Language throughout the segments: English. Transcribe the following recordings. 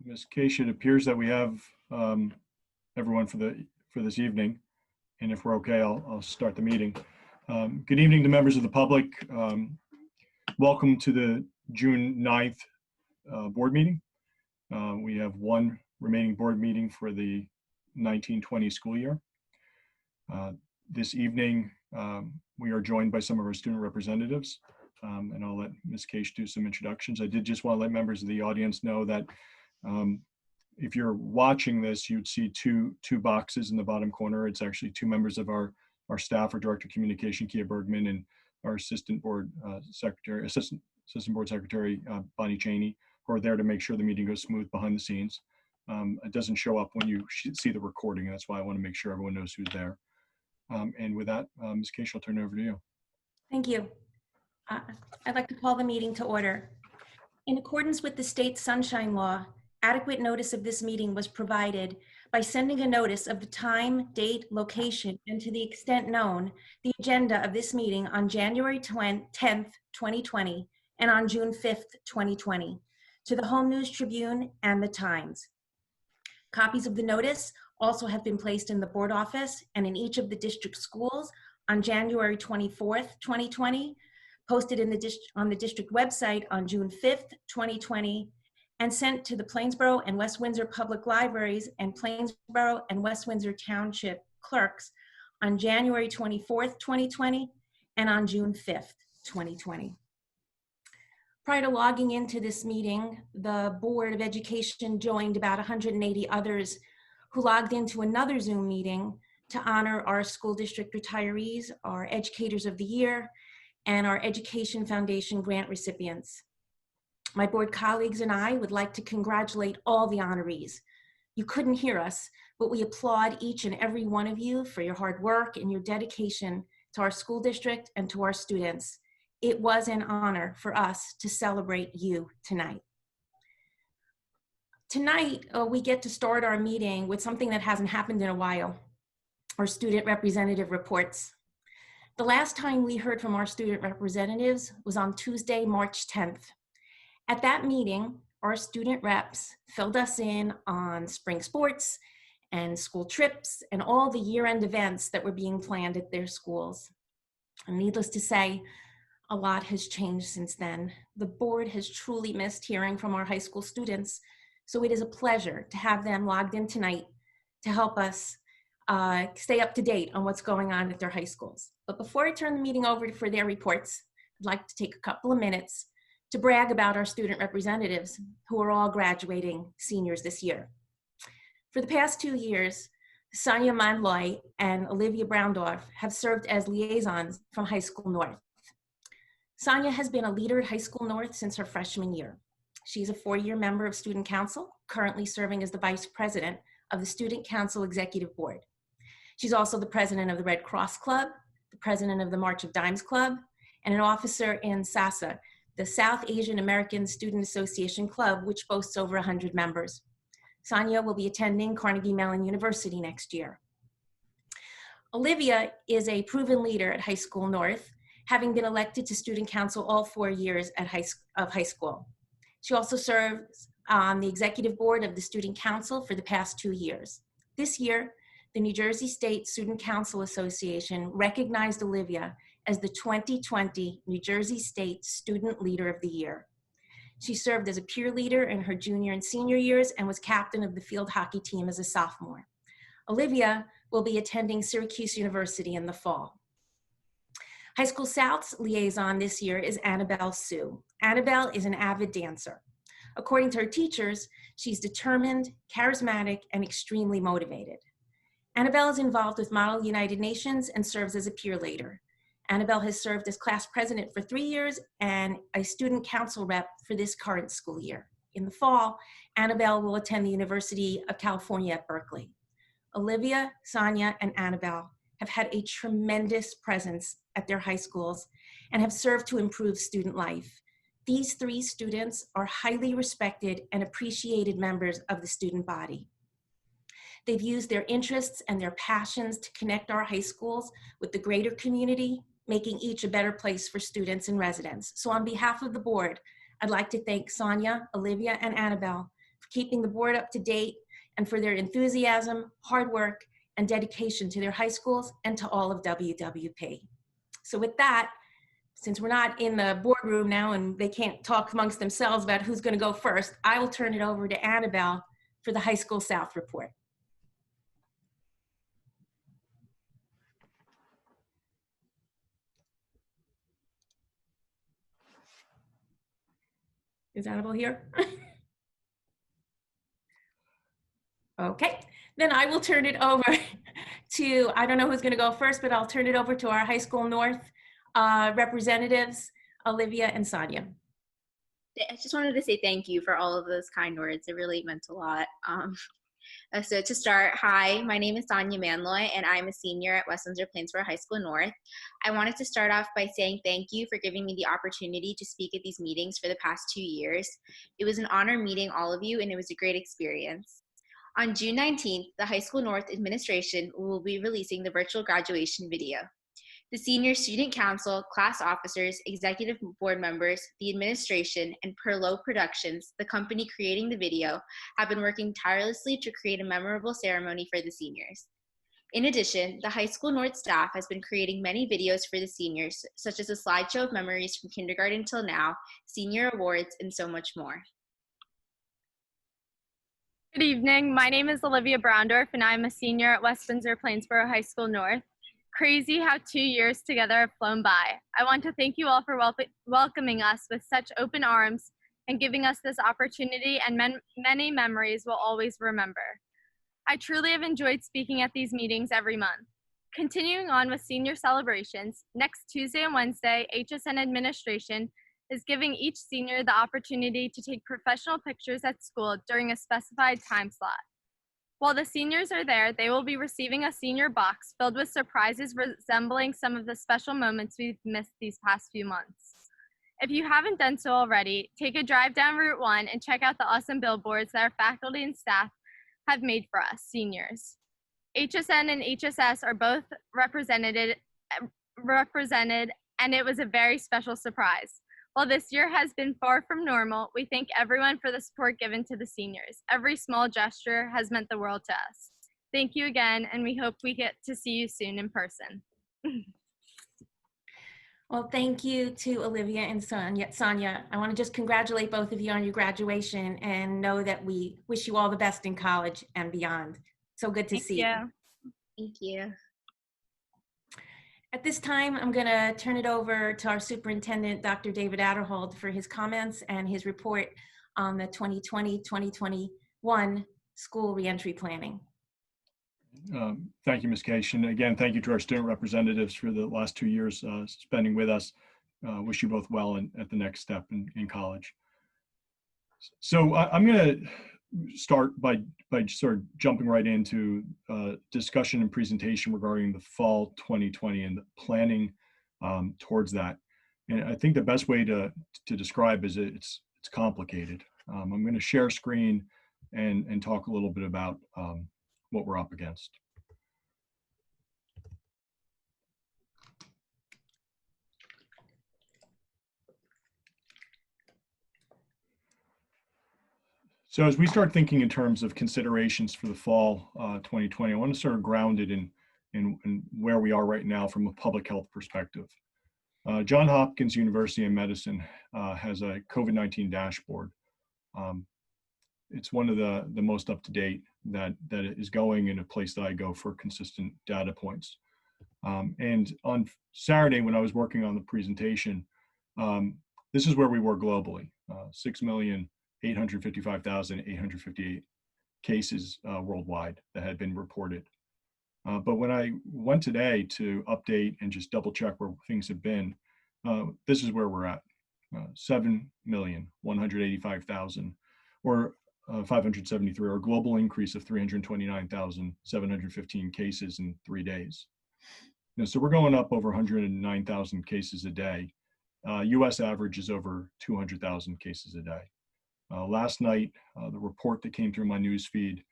Ms. Case, it appears that we have everyone for this evening, and if we're okay, I'll start the meeting. Good evening to members of the public. Welcome to the June 9th board meeting. We have one remaining board meeting for the 1920 school year. This evening, we are joined by some of our student representatives, and I'll let Ms. Case do some introductions. I did just want to let members of the audience know that if you're watching this, you'd see two boxes in the bottom corner. It's actually two members of our staff, our Director of Communication, Kia Bergman, and our Assistant Board Secretary, Bonnie Cheney, who are there to make sure the meeting goes smooth behind the scenes. It doesn't show up when you see the recording, and that's why I want to make sure everyone knows who's there. And with that, Ms. Case, I'll turn it over to you. Thank you. I'd like to call the meeting to order. In accordance with the state sunshine law, adequate notice of this meeting was provided by sending a notice of the time, date, location, and to the extent known, the agenda of this meeting on January 10th, 2020, and on June 5th, 2020, to the Home News Tribune and the Times. Copies of the notice also have been placed in the board office and in each of the district schools on January 24th, 2020, posted on the district website on June 5th, 2020, and sent to the Plainsboro and West Windsor Public Libraries and Plainsboro and West Windsor Township clerks on January 24th, 2020, and on June 5th, 2020. Prior to logging into this meeting, the Board of Education joined about 180 others who logged into another Zoom meeting to honor our school district retirees, our Educators of the Year, and our Education Foundation grant recipients. My board colleagues and I would like to congratulate all the honorees. You couldn't hear us, but we applaud each and every one of you for your hard work and your dedication to our school district and to our students. It was an honor for us to celebrate you tonight. Tonight, we get to start our meeting with something that hasn't happened in a while, our student representative reports. The last time we heard from our student representatives was on Tuesday, March 10th. At that meeting, our student reps filled us in on spring sports and school trips and all the year-end events that were being planned at their schools. And needless to say, a lot has changed since then. The board has truly missed hearing from our high school students, so it is a pleasure to have them logged in tonight to help us stay up to date on what's going on at their high schools. But before I turn the meeting over for their reports, I'd like to take a couple of minutes to brag about our student representatives who are all graduating seniors this year. For the past 2 years, Sonia Manloy and Olivia Browndorf have served as liaisons from High School North. Sonia has been a leader at High School North since her freshman year. She's a 4-year member of Student Council, currently serving as the Vice President of the Student Council Executive Board. She's also the President of the Red Cross Club, the President of the March of Dimes Club, and an officer in SASA, the South Asian American Student Association Club, which boasts over 100 members. Sonia will be attending Carnegie Mellon University next year. Olivia is a proven leader at High School North, having been elected to Student Council all 4 years at high school. She also serves on the Executive Board of the Student Council for the past 2 years. This year, the New Jersey State Student Council Association recognized Olivia as the 2020 New Jersey State Student Leader of the Year. She served as a peer leader in her junior and senior years and was captain of the field hockey team as a sophomore. Olivia will be attending Syracuse University in the fall. High School South's liaison this year is Annabelle Sue. Annabelle is an avid dancer. According to her teachers, she's determined, charismatic, and extremely motivated. Annabelle is involved with Model United Nations and serves as a peer leader. Annabelle has served as class president for 3 years and a student council rep for this current school year. In the fall, Annabelle will attend the University of California at Berkeley. Olivia, Sonia, and Annabelle have had a tremendous presence at their high schools and have served to improve student life. These 3 students are highly respected and appreciated members of the student body. They've used their interests and their passions to connect our high schools with the greater community, making each a better place for students and residents. So on behalf of the board, I'd like to thank Sonia, Olivia, and Annabelle keeping the board up to date, and for their enthusiasm, hard work, and dedication to their high schools and to all of WWP. So with that, since we're not in the boardroom now and they can't talk amongst themselves about who's going to go first, I will turn it over to Annabelle for the High School South report. Is Annabelle here? Okay, then I will turn it over to, I don't know who's going to go first, but I'll turn it over to our High School North representatives, Olivia and Sonia. I just wanted to say thank you for all of those kind words. It really meant a lot. So to start, hi, my name is Sonia Manloy, and I'm a senior at West Windsor-Plainsboro High School North. I wanted to start off by saying thank you for giving me the opportunity to speak at these meetings for the past 2 years. It was an honor meeting all of you, and it was a great experience. On June 19th, the High School North administration will be releasing the virtual graduation video. The senior student council, class officers, executive board members, the administration, and Perlow Productions, the company creating the video, have been working tirelessly to create a memorable ceremony for the seniors. In addition, the High School North staff has been creating many videos for the seniors, such as a slideshow of memories from kindergarten till now, senior awards, and so much more. Good evening. My name is Olivia Browndorf, and I'm a senior at West Windsor-Plainsboro High School North. Crazy how 2 years together have flown by. I want to thank you all for welcoming us with such open arms and giving us this opportunity, and many memories we'll always remember. I truly have enjoyed speaking at these meetings every month. Continuing on with senior celebrations, next Tuesday and Wednesday, HSN administration is giving each senior the opportunity to take professional pictures at school during a specified time slot. While the seniors are there, they will be receiving a senior box filled with surprises resembling some of the special moments we've missed these past few months. If you haven't done so already, take a drive down Route 1 and check out the awesome billboards that our faculty and staff have made for us, seniors. HSN and HSS are both represented, and it was a very special surprise. While this year has been far from normal, we thank everyone for the support given to the seniors. Every small gesture has meant the world to us. Thank you again, and we hope we get to see you soon in person. Well, thank you to Olivia and Sonia. I want to just congratulate both of you on your graduation and know that we wish you all the best in college and beyond. So good to see you. Thank you. At this time, I'm going to turn it over to our superintendent, Dr. David Adderhold, for his comments and his report on the 2020-2021 school reentry planning. Thank you, Ms. Case. And again, thank you to our student representatives for the last 2 years spending with us. Wish you both well at the next step in college. So I'm going to start by sort of jumping right into discussion and presentation regarding the fall 2020 and the planning towards that. And I think the best way to describe is it's complicated. I'm going to share screen and talk a little bit about what we're up against. So as we start thinking in terms of considerations for the fall 2020, I want to sort of ground it in where we are right now from a public health perspective. Johns Hopkins University in Medicine has a COVID-19 dashboard. It's one of the most up-to-date that is going in a place that I go for consistent data points. And on Saturday, when I was working on the presentation, this is where we were globally, 6,855,858 cases worldwide that had been reported. But when I went today to update and just double check where things have been, this is where we're at, 7,185,000 or 573, or a global increase of 329,715 cases in 3 days. So we're going up over 109,000 cases a day. US average is over 200,000 cases a day. Last night, the report that came through my news feed,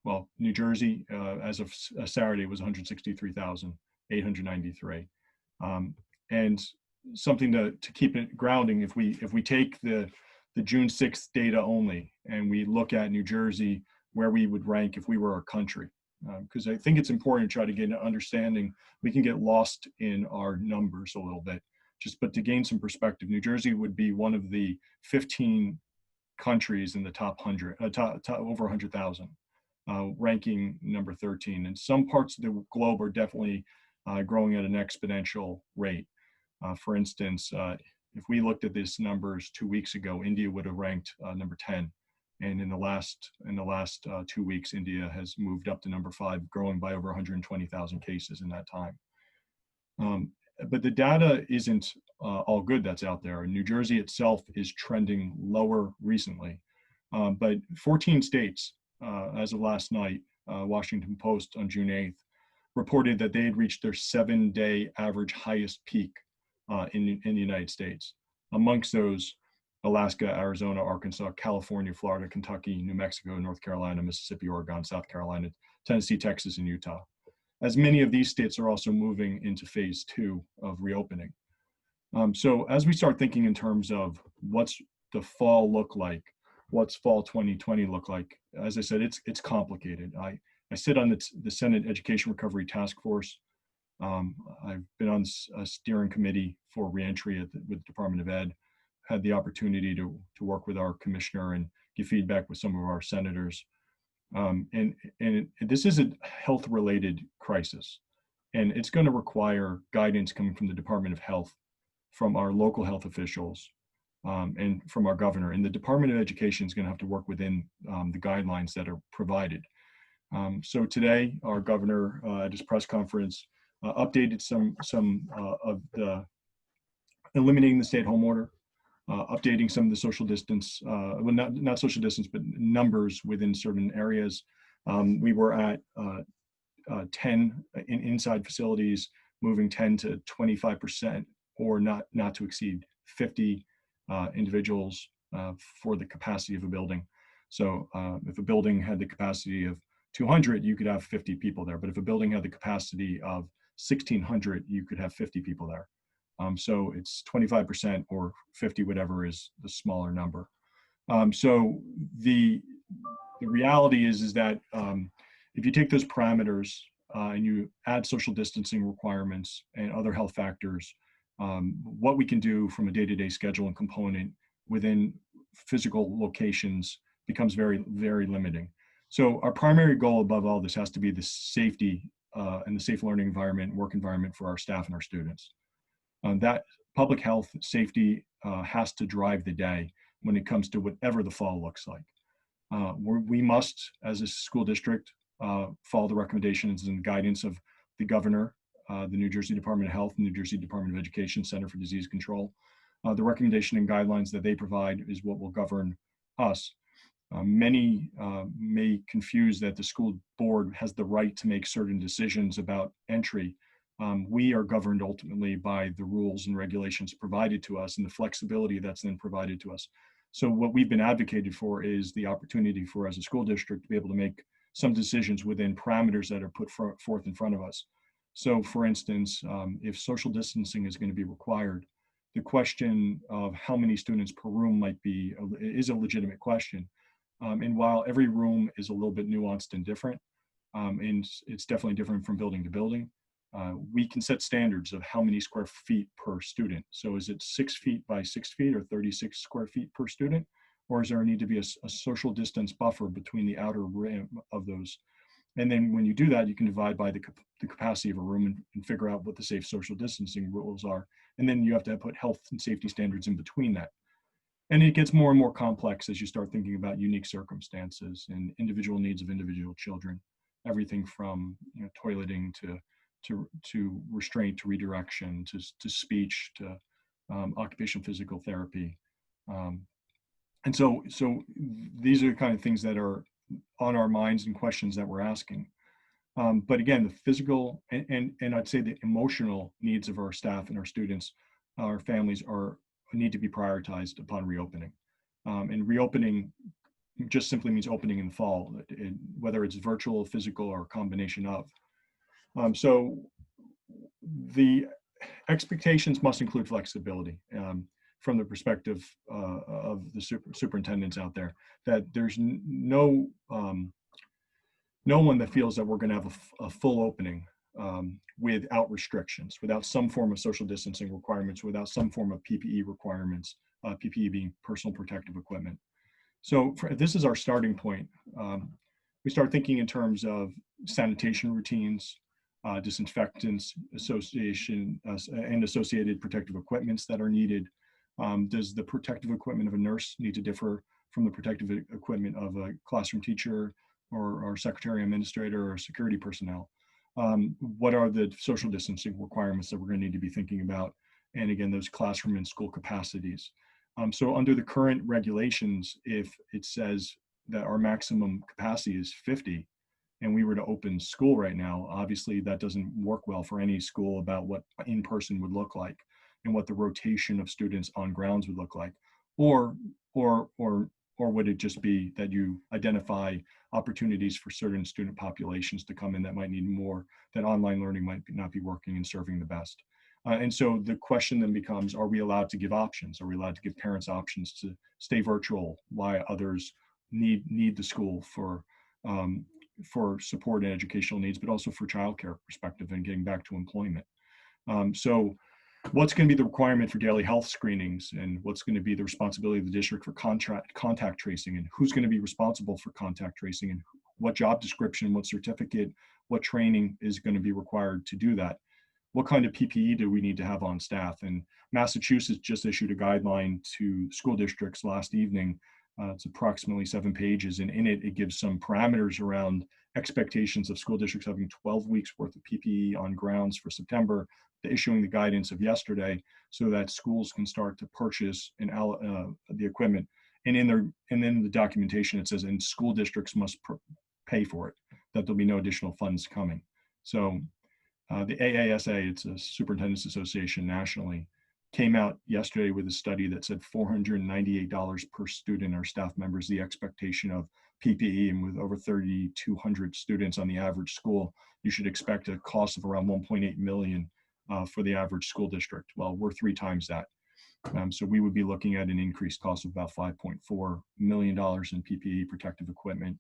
well, New Jersey, as of Saturday, was 163,893. And something to keep it grounding, if we take the the June 6th data only, and we look at New Jersey, where we would rank if we were a country. Because I think it's important to try to get an understanding. We can get lost in our numbers a little bit, but to gain some perspective, New Jersey would be one of the 15 countries in the top 100, over 100,000, ranking number 13. And some parts of the globe are definitely growing at an exponential rate. For instance, if we looked at these numbers 2 weeks ago, India would have ranked number 10. And in the last 2 weeks, India has moved up to number 5, growing by over 120,000 cases in that time. But the data isn't all good that's out there. New Jersey itself is trending lower recently. But 14 states, as of last night, Washington Post on June 8th, reported that they had reached their 7-day average highest peak in the United States. Amongst those, Alaska, Arizona, Arkansas, California, Florida, Kentucky, New Mexico, North Carolina, Mississippi, Oregon, South Carolina, Tennessee, Texas, and Utah. As many of these states are also moving into phase 2 of reopening. So as we start thinking in terms of what's the fall look like, what's fall 2020 look like, as I said, it's complicated. I sit on the Senate Education Recovery Task Force. I've been on a steering committee for reentry with the Department of Ed. Had the opportunity to work with our commissioner and give feedback with some of our senators. And this is a health-related crisis, and it's going to require guidance coming from the Department of Health, from our local health officials, and from our governor. And the Department of Education is going to have to work within the guidelines that are provided. So today, our governor at his press conference updated some of the eliminating the stay-at-home order. Updating some of the social distance, well, not social distance, but numbers within certain areas. We were at 10 inside facilities, moving 10 to 25%, or not to exceed 50 individuals for the capacity of a building. So if a building had the capacity of 200, you could have 50 people there. But if a building had the capacity of 1,600, you could have 50 people there. So it's 25% or 50, whatever is the smaller number. So the reality is that if you take those parameters and you add social distancing requirements and other health factors, what we can do from a day-to-day schedule and component within physical locations becomes very, very limiting. So our primary goal above all this has to be the safety and the safe learning environment, work environment for our staff and our students. That public health safety has to drive the day when it comes to whatever the fall looks like. We must, as a school district, follow the recommendations and guidance of the governor, the New Jersey Department of Health, and New Jersey Department of Education Center for Disease Control. The recommendation and guidelines that they provide is what will govern us. Many may confuse that the school board has the right to make certain decisions about entry. We are governed ultimately by the rules and regulations provided to us and the flexibility that's then provided to us. So what we've been advocated for is the opportunity for, as a school district, to be able to make some decisions within parameters that are put forth in front of us. So for instance, if social distancing is going to be required, the question of how many students per room is a legitimate question. And while every room is a little bit nuanced and different, and it's definitely different from building to building, we can set standards of how many square feet per student. So is it 6 feet by 6 feet or 36 square feet per student? Or is there a need to be a social distance buffer between the outer rim of those? And then when you do that, you can divide by the capacity of a room and figure out what the safe social distancing rules are. And then you have to put health and safety standards in between that. And it gets more and more complex as you start thinking about unique circumstances and individual needs of individual children. Everything from toileting to restraint, to redirection, to speech, to occupational physical therapy. And so these are the kind of things that are on our minds and questions that we're asking. But again, the physical and I'd say the emotional needs of our staff and our students, our families need to be prioritized upon reopening. And reopening just simply means opening in the fall, whether it's virtual, physical, or a combination of. So the expectations must include flexibility. from the perspective of the superintendents out there, that there's no one that feels that we're going to have a full opening without restrictions, without some form of social distancing requirements, without some form of PPE requirements, PPE being personal protective equipment. So this is our starting point. We start thinking in terms of sanitation routines, disinfectants, and associated protective equipments that are needed. Does the protective equipment of a nurse need to differ from the protective equipment of a classroom teacher or secretary administrator or security personnel? What are the social distancing requirements that we're going to need to be thinking about? And again, those classroom and school capacities. So under the current regulations, if it says that our maximum capacity is 50 and we were to open school right now, obviously that doesn't work well for any school about what in-person would look like and what the rotation of students on grounds would look like. Or would it just be that you identify opportunities for certain student populations to come in that might need more, that online learning might not be working and serving the best? And so the question then becomes, are we allowed to give options? Are we allowed to give parents options to stay virtual while others need the school for support and educational needs, but also for childcare perspective and getting back to employment? So what's going to be the requirement for daily health screenings, and what's going to be the responsibility of the district for contact tracing, and who's going to be responsible for contact tracing, and what job description, what certificate, what training is going to be required to do that? What kind of PPE do we need to have on staff? And Massachusetts just issued a guideline to school districts last evening. It's approximately 7 pages, and in it, it gives some parameters around expectations of school districts having 12 weeks worth of PPE on grounds for September, to issuing the guidance of yesterday, so that schools can start to purchase the equipment. And in the documentation, it says, and school districts must pay for it, that there'll be no additional funds coming. So the AASA, it's a Superintendent's Association nationally, came out yesterday with a study that said $498 per student or staff members, the expectation of PPE, and with over 3,200 students on the average school, you should expect a cost of around 1.8 million for the average school district. Well, we're 3 times that. So we would be looking at an increased cost of about $5.4 million in PPE, protective equipment,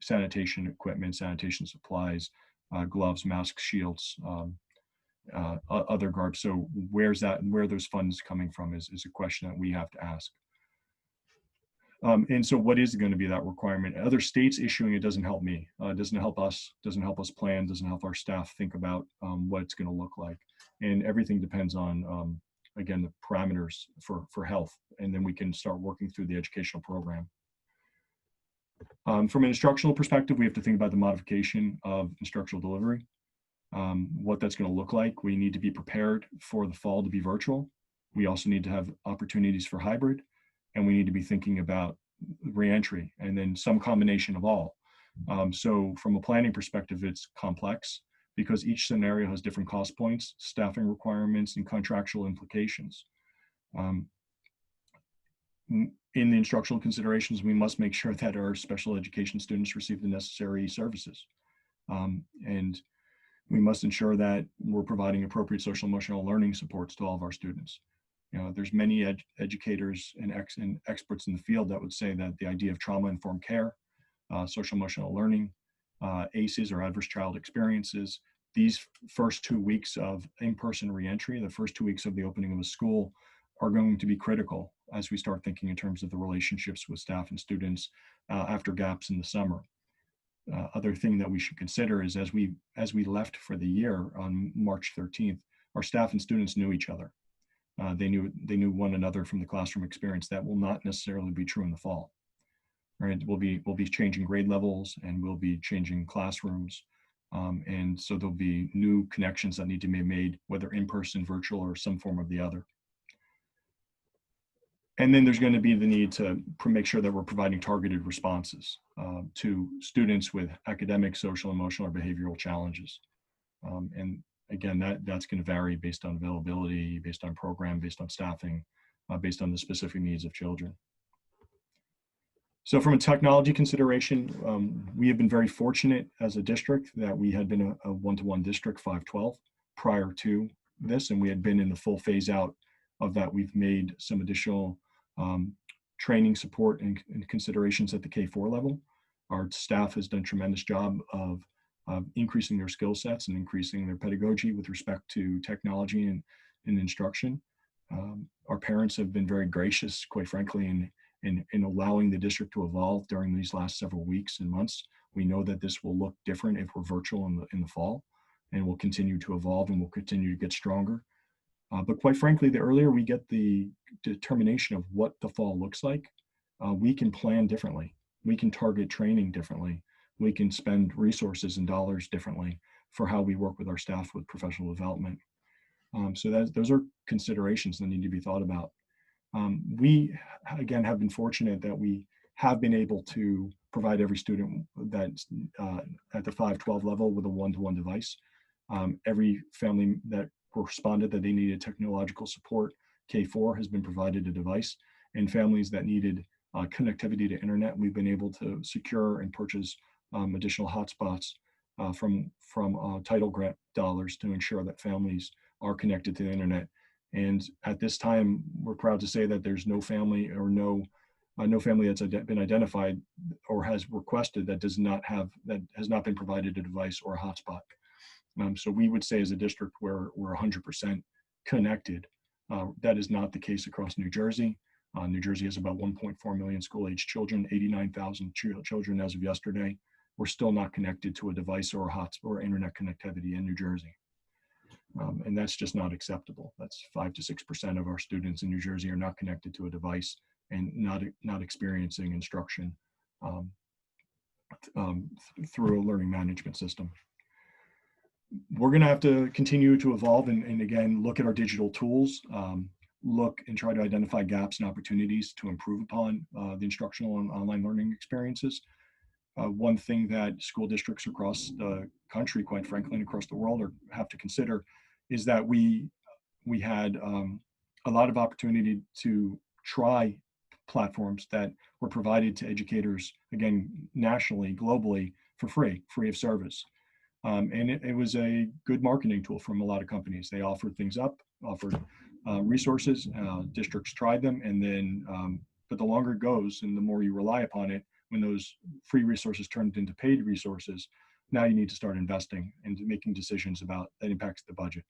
sanitation equipment, sanitation supplies, gloves, masks, shields, other garbs. So where those funds coming from is a question that we have to ask. And so what is going to be that requirement? Other states issuing it doesn't help me. It doesn't help us, doesn't help us plan, doesn't help our staff think about what it's going to look like. And everything depends on, again, the parameters for health. And then we can start working through the educational program. From an instructional perspective, we have to think about the modification of instructional delivery, what that's going to look like. We need to be prepared for the fall to be virtual. We also need to have opportunities for hybrid, and we need to be thinking about reentry and then some combination of all. So from a planning perspective, it's complex because each scenario has different cost points, staffing requirements, and contractual implications. In the instructional considerations, we must make sure that our special education students receive the necessary services. And we must ensure that we're providing appropriate social emotional learning supports to all of our students. You know, there's many educators and experts in the field that would say that the idea of trauma-informed care, social emotional learning, ACEs or adverse child experiences, these first 2 weeks of in-person reentry, the first 2 weeks of the opening of a school, are going to be critical as we start thinking in terms of the relationships with staff and students after gaps in the summer. Other thing that we should consider is as we left for the year on March 13th, our staff and students knew each other. They knew one another from the classroom experience. That will not necessarily be true in the fall. Right? We'll be changing grade levels, and we'll be changing classrooms. And so there'll be new connections that need to be made, whether in person, virtual, or some form of the other. And then there's going to be the need to make sure that we're providing targeted responses to students with academic, social, emotional, or behavioral challenges. And again, that's going to vary based on availability, based on program, based on staffing, based on the specific needs of children. So from a technology consideration, we have been very fortunate as a district that we had been a one-to-one district 512 prior to this, and we had been in the full phase out of that, we've made some additional training support and considerations at the K-4 level. Our staff has done a tremendous job of increasing their skill sets and increasing their pedagogy with respect to technology and instruction. Our parents have been very gracious, quite frankly, in allowing the district to evolve during these last several weeks and months. We know that this will look different if we're virtual in the fall, and will continue to evolve and will continue to get stronger. But quite frankly, the earlier we get the determination of what the fall looks like, we can plan differently. We can target training differently. We can spend resources and dollars differently for how we work with our staff with professional development. So those are considerations that need to be thought about. We, again, have been fortunate that we have been able to provide every student that's at the 512 level with a one-to-one device. Every family that responded that they needed technological support, K-4 has been provided a device, and families that needed connectivity to internet, we've been able to secure and purchase additional hotspots from title grant dollars to ensure that families are connected to the internet. And at this time, we're proud to say that there's no family or no family that's been identified or has requested that has not been provided a device or a hotspot. So we would say as a district we're 100% connected. That is not the case across New Jersey. New Jersey has about 1.4 million school-age children, 89,000 children as of yesterday. We're still not connected to a device or a hotspot or internet connectivity in New Jersey. And that's just not acceptable. That's 5 to 6% of our students in New Jersey are not connected to a device and not experiencing instruction through a learning management system. We're going to have to continue to evolve and again, look at our digital tools, look and try to identify gaps and opportunities to improve upon the instructional and online learning experiences. One thing that school districts across the country, quite frankly, and across the world have to consider is that we had a lot of opportunity to try platforms that were provided to educators, again, nationally, globally, for free of service. And it was a good marketing tool from a lot of companies. They offered things up, offered resources, districts tried them, and then, but the longer it goes and the more you rely upon it, when those free resources turned into paid resources, now you need to start investing and making decisions about that impacts the budget.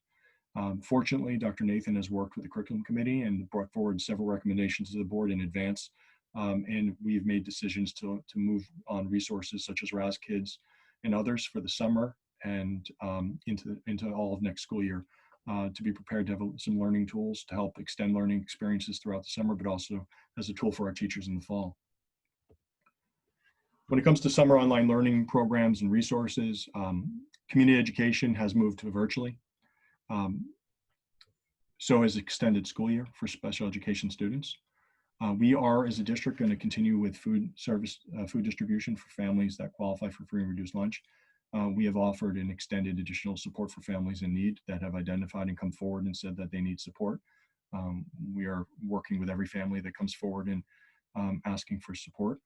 Fortunately, Dr. Nathan has worked with the curriculum committee and brought forward several recommendations to the board in advance. And we've made decisions to move on resources such as RAS Kids and others for the summer and into all of next school year to be prepared to have some learning tools to help extend learning experiences throughout the summer, but also as a tool for our teachers in the fall. When it comes to summer online learning programs and resources, community education has moved to virtually. So is extended school year for special education students. We are, as a district, going to continue with food distribution for families that qualify for free and reduced lunch. We have offered an extended additional support for families in need that have identified and come forward and said that they need support. We are working with every family that comes forward and asking for support.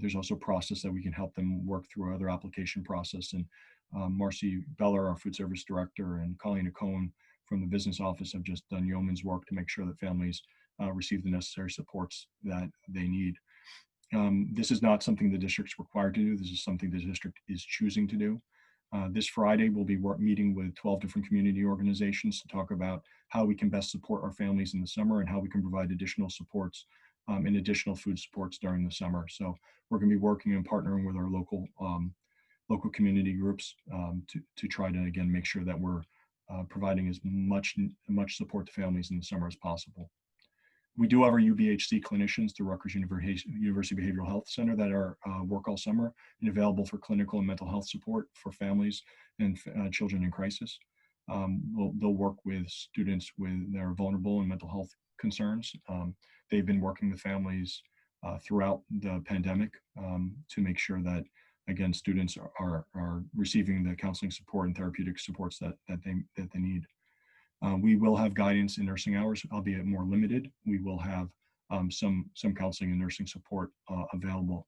There's also a process that we can help them work through other application process. And Marcy Beller, our food service director, and Colleen Cohn from the business office have just done yeoman's work to make sure that families receive the necessary supports that they need. This is not something the district's required to do. This is something the district is choosing to do. This Friday, we'll be meeting with 12 different community organizations to talk about how we can best support our families in the summer and how we can provide additional supports and additional food supports during the summer. So we're going to be working and partnering with our local community groups to try to, again, make sure that we're providing as much support to families in the summer as possible. We do have our UBHC clinicians through Rutgers University Behavioral Health Center that are work all summer and available for clinical and mental health support for families and children in crisis. They'll work with students that are vulnerable and mental health concerns. They've been working with families throughout the pandemic to make sure that, again, students are receiving the counseling support and therapeutic supports that they need. We will have guidance in nursing hours, albeit more limited. We will have some counseling and nursing support available.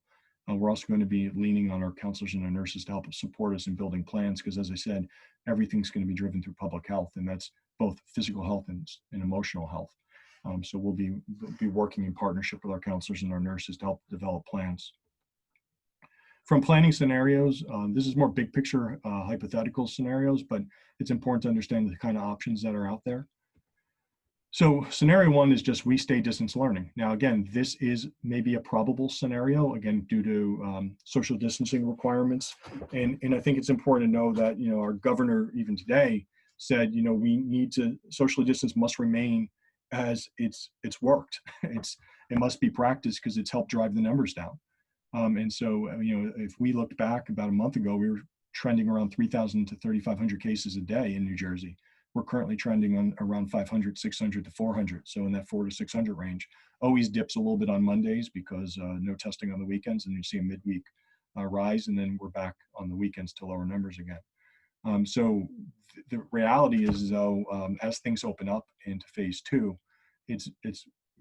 We're also going to be leaning on our counselors and our nurses to help us support us in building plans, because as I said, everything's going to be driven through public health, and that's both physical health and emotional health. So we'll be working in partnership with our counselors and our nurses to help develop plans. From planning scenarios, this is more big picture hypothetical scenarios, but it's important to understand the kind of options that are out there. So scenario one is just we stay distance learning. Now, again, this is maybe a probable scenario, again, due to social distancing requirements. And I think it's important to know that, our governor even today said, we need to, social distance must remain as it's worked. It must be practiced because it's helped drive the numbers down. And so, if we looked back about a month ago, we were trending around 3,000 to 3,500 cases a day in New Jersey. We're currently trending on around 500, 600 to 400. So in that 400 to 600 range, always dips a little bit on Mondays because no testing on the weekends, and you see a midweek rise, and then we're back on the weekends to lower numbers again. So the reality is, though, as things open up into phase two, it's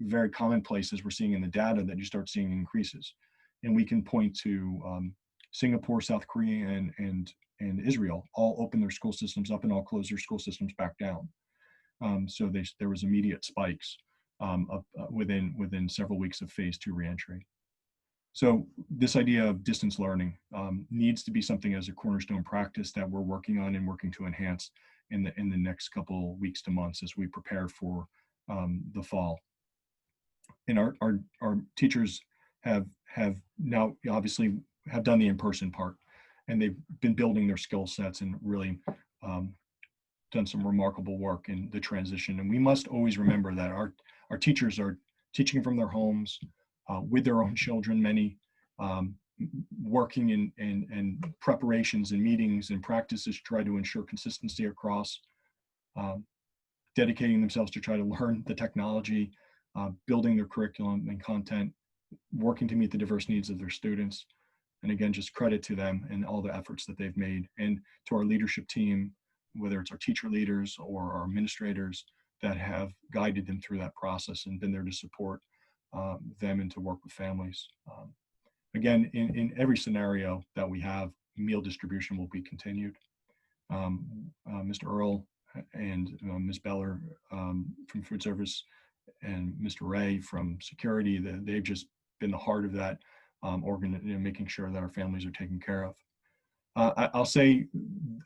very commonplace, as we're seeing in the data, that you start seeing increases. And we can point to Singapore, South Korea, and Israel all opened their school systems up and all closed their school systems back down. So there was immediate spikes within several weeks of phase two reentry. So this idea of distance learning needs to be something as a cornerstone practice that we're working on and working to enhance in the next couple weeks to months as we prepare for the fall. And our teachers have now obviously have done the in-person part, and they've been building their skill sets and really done some remarkable work in the transition. And we must always remember that our teachers are teaching from their homes with their own children, many working in preparations and meetings and practices to try to ensure consistency across, dedicating themselves to try to learn the technology, building their curriculum and content, working to meet the diverse needs of their students. And again, just credit to them and all the efforts that they've made, and to our leadership team, whether it's our teacher leaders or our administrators that have guided them through that process and been there to support them and to work with families. Again, in every scenario that we have, meal distribution will be continued. Mr. Earl and Ms. Beller from food service and Mr. Ray from security, they've just been the heart of that making sure that our families are taken care of. I'll say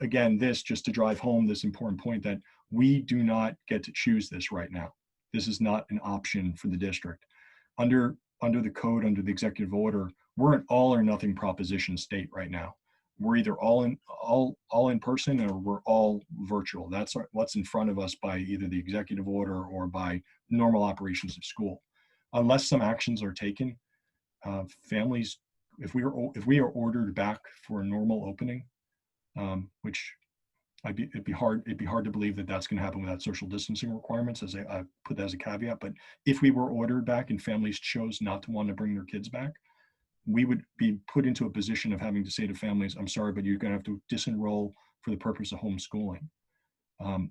again, this just to drive home this important point, that we do not get to choose this right now. This is not an option for the district. Under the code, under the executive order, we're an all or nothing proposition state right now. We're either all in person or we're all virtual. That's what's in front of us by either the executive order or by normal operations of school. Unless some actions are taken, families, if we are ordered back for a normal opening, which it'd be hard to believe that that's going to happen without social distancing requirements, as I put that as a caveat. But if we were ordered back and families chose not to want to bring their kids back, we would be put into a position of having to say to families, I'm sorry, but you're going to have to disenroll for the purpose of homeschooling.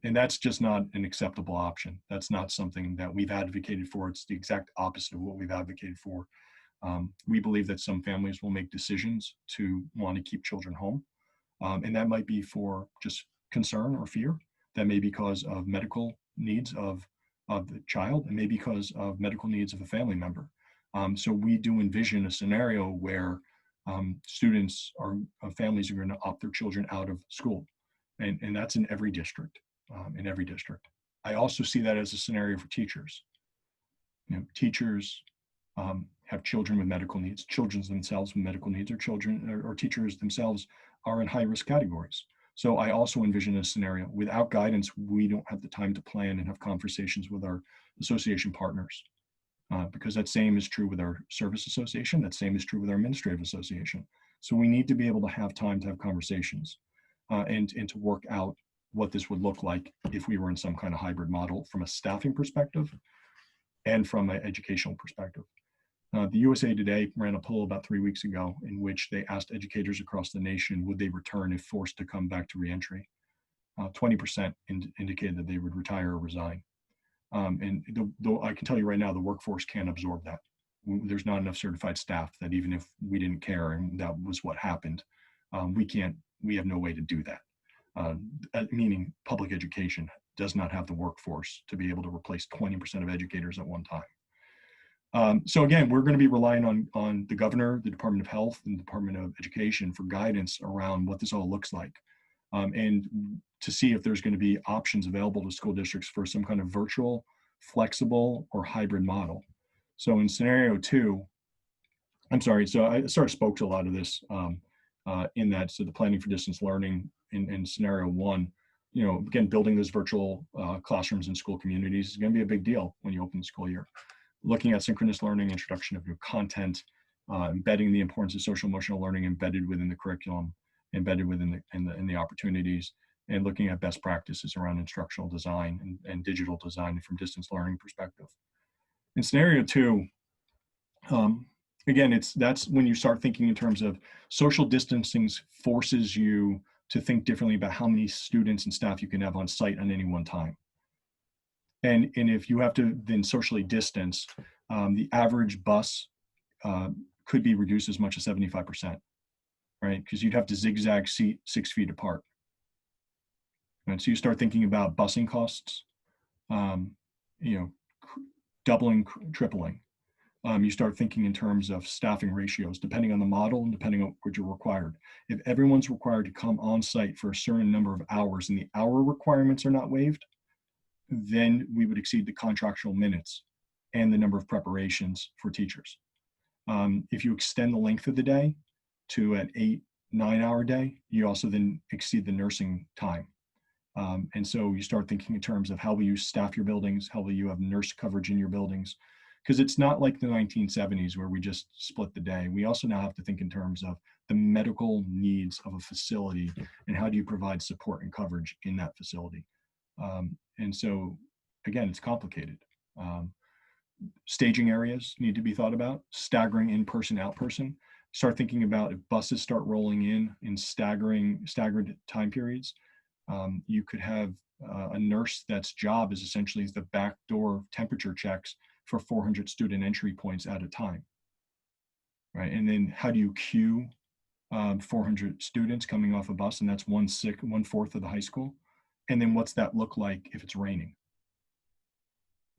And that's just not an acceptable option. That's not something that we've advocated for. It's the exact opposite of what we've advocated for. We believe that some families will make decisions to want to keep children home. And that might be for just concern or fear. That may be because of medical needs of the child, and maybe because of medical needs of a family member. So we do envision a scenario where families are going to opt their children out of school. And that's in every district, I also see that as a scenario for teachers. Teachers have children with medical needs, children themselves with medical needs, or teachers themselves are in high-risk categories. So I also envision a scenario without guidance. We don't have the time to plan and have conversations with our association partners, because that same is true with our service association. That same is true with our administrative association. So we need to be able to have time to have conversations and to work out what this would look like if we were in some kind of hybrid model from a staffing perspective and from an educational perspective. The USA Today ran a poll about 3 weeks ago in which they asked educators across the nation, would they return if forced to come back to reentry? 20% indicated that they would retire or resign. And though I can tell you right now, the workforce can't absorb that. There's not enough certified staff that even if we didn't care and that was what happened, we have no way to do that. Meaning public education does not have the workforce to be able to replace 20% of educators at one time. So again, we're going to be relying on the governor, the Department of Health, and the Department of Education for guidance around what this all looks like, and to see if there's going to be options available to school districts for some kind of virtual, flexible, or hybrid model. So in scenario 2, I'm sorry, so I sort of spoke to a lot of this in that, so the planning for distance learning in scenario 1, you know, again, building those virtual classrooms in school communities is going to be a big deal when you open the school year. Looking at synchronous learning, introduction of new content, embedding the importance of social emotional learning embedded within the curriculum, embedded within the opportunities, and looking at best practices around instructional design and digital design from distance learning perspective. In scenario 2, again, that's when you start thinking in terms of social distancing forces you to think differently about how many students and staff you can have on site on any one time. And if you have to then socially distance, the average bus could be reduced as much as 75%, right? Because you'd have to zigzag seat 6 feet apart. And so you start thinking about busing costs, you know, doubling, tripling. You start thinking in terms of staffing ratios, depending on the model and depending on what you're required. If everyone's required to come on site for a certain number of hours and the hour requirements are not waived, then we would exceed the contractual minutes and the number of preparations for teachers. If you extend the length of the day to an 8-9 hour day, you also then exceed the nursing time. And so you start thinking in terms of how will you staff your buildings, how will you have nurse coverage in your buildings, because it's not like the 1970s where we just split the day. We also now have to think in terms of the medical needs of a facility and how do you provide support and coverage in that facility. And so, again, it's complicated. Staging areas need to be thought about, staggering in-person, out-person. Start thinking about if buses start rolling in staggered time periods. You could have a nurse that's job is essentially the backdoor temperature checks for 400 student entry points at a time, right? And then how do you queue 400 students coming off a bus, and that's 1/4 of the high school? And then what's that look like if it's raining?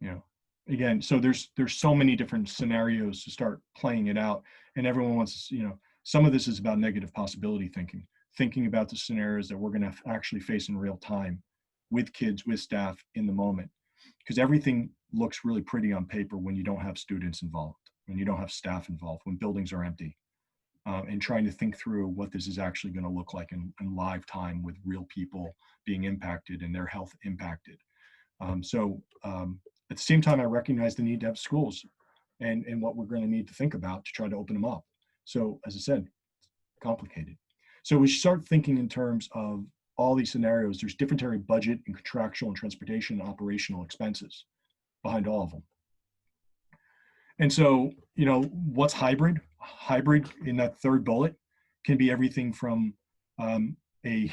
You know, again, so there's so many different scenarios to start playing it out, and everyone wants, you know, some of this is about negative possibility thinking about the scenarios that we're going to actually face in real time with kids, with staff in the moment, because everything looks really pretty on paper when you don't have students involved, when you don't have staff involved, when buildings are empty, and trying to think through what this is actually going to look like in live time with real people being impacted and their health impacted. So at the same time, I recognize the need to have schools and what we're going to need to think about to try to open them up. So as I said, complicated. So we start thinking in terms of all these scenarios. There's different budget and contractual and transportation and operational expenses behind all of them. And so, you know, what's hybrid? Hybrid in that third bullet can be everything from a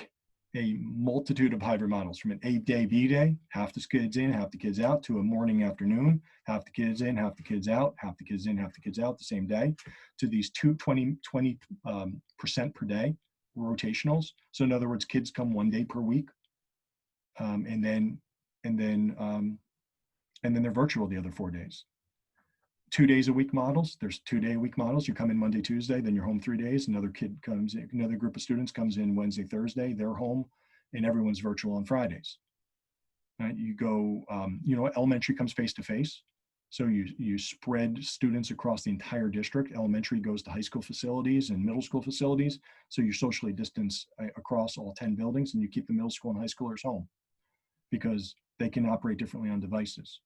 multitude of hybrid models, from an A-day, B-day, half the kids in, half the kids out, to a morning, afternoon, half the kids in, half the kids out, half the kids in, half the kids out the same day, to these 20% per day rotationals. So in other words, kids come 1 day per week, and then they're virtual the other 4 days. 2 days a week models. There's 2 day a week models. You come in Monday, Tuesday, then you're home 3 days. Another kid comes in, another group of students comes in Wednesday, Thursday, they're home, and everyone's virtual on Fridays. Right? You go, you know, elementary comes face to face. So you spread students across the entire district. Elementary goes to high school facilities and middle school facilities. So you're socially distanced across all 10 buildings, and you keep the middle school and high schoolers home because they can operate differently on devices.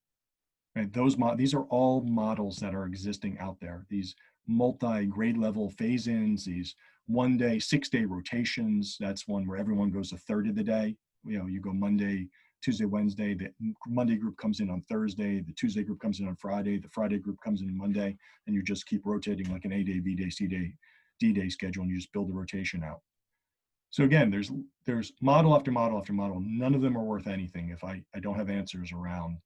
Right? These are all models that are existing out there. These multi-grade level phase-ins, these 1 day, 6 day rotations. That's one where everyone goes a third of the day. You know, you go Monday, Tuesday, Wednesday. The Monday group comes in on Thursday. The Tuesday group comes in on Friday. The Friday group comes in on Monday, and you just keep rotating like an A-day, B-day, C-day, D-day schedule, and you just build the rotation out. So again, there's model after model after model. None of them are worth anything if I don't have answers around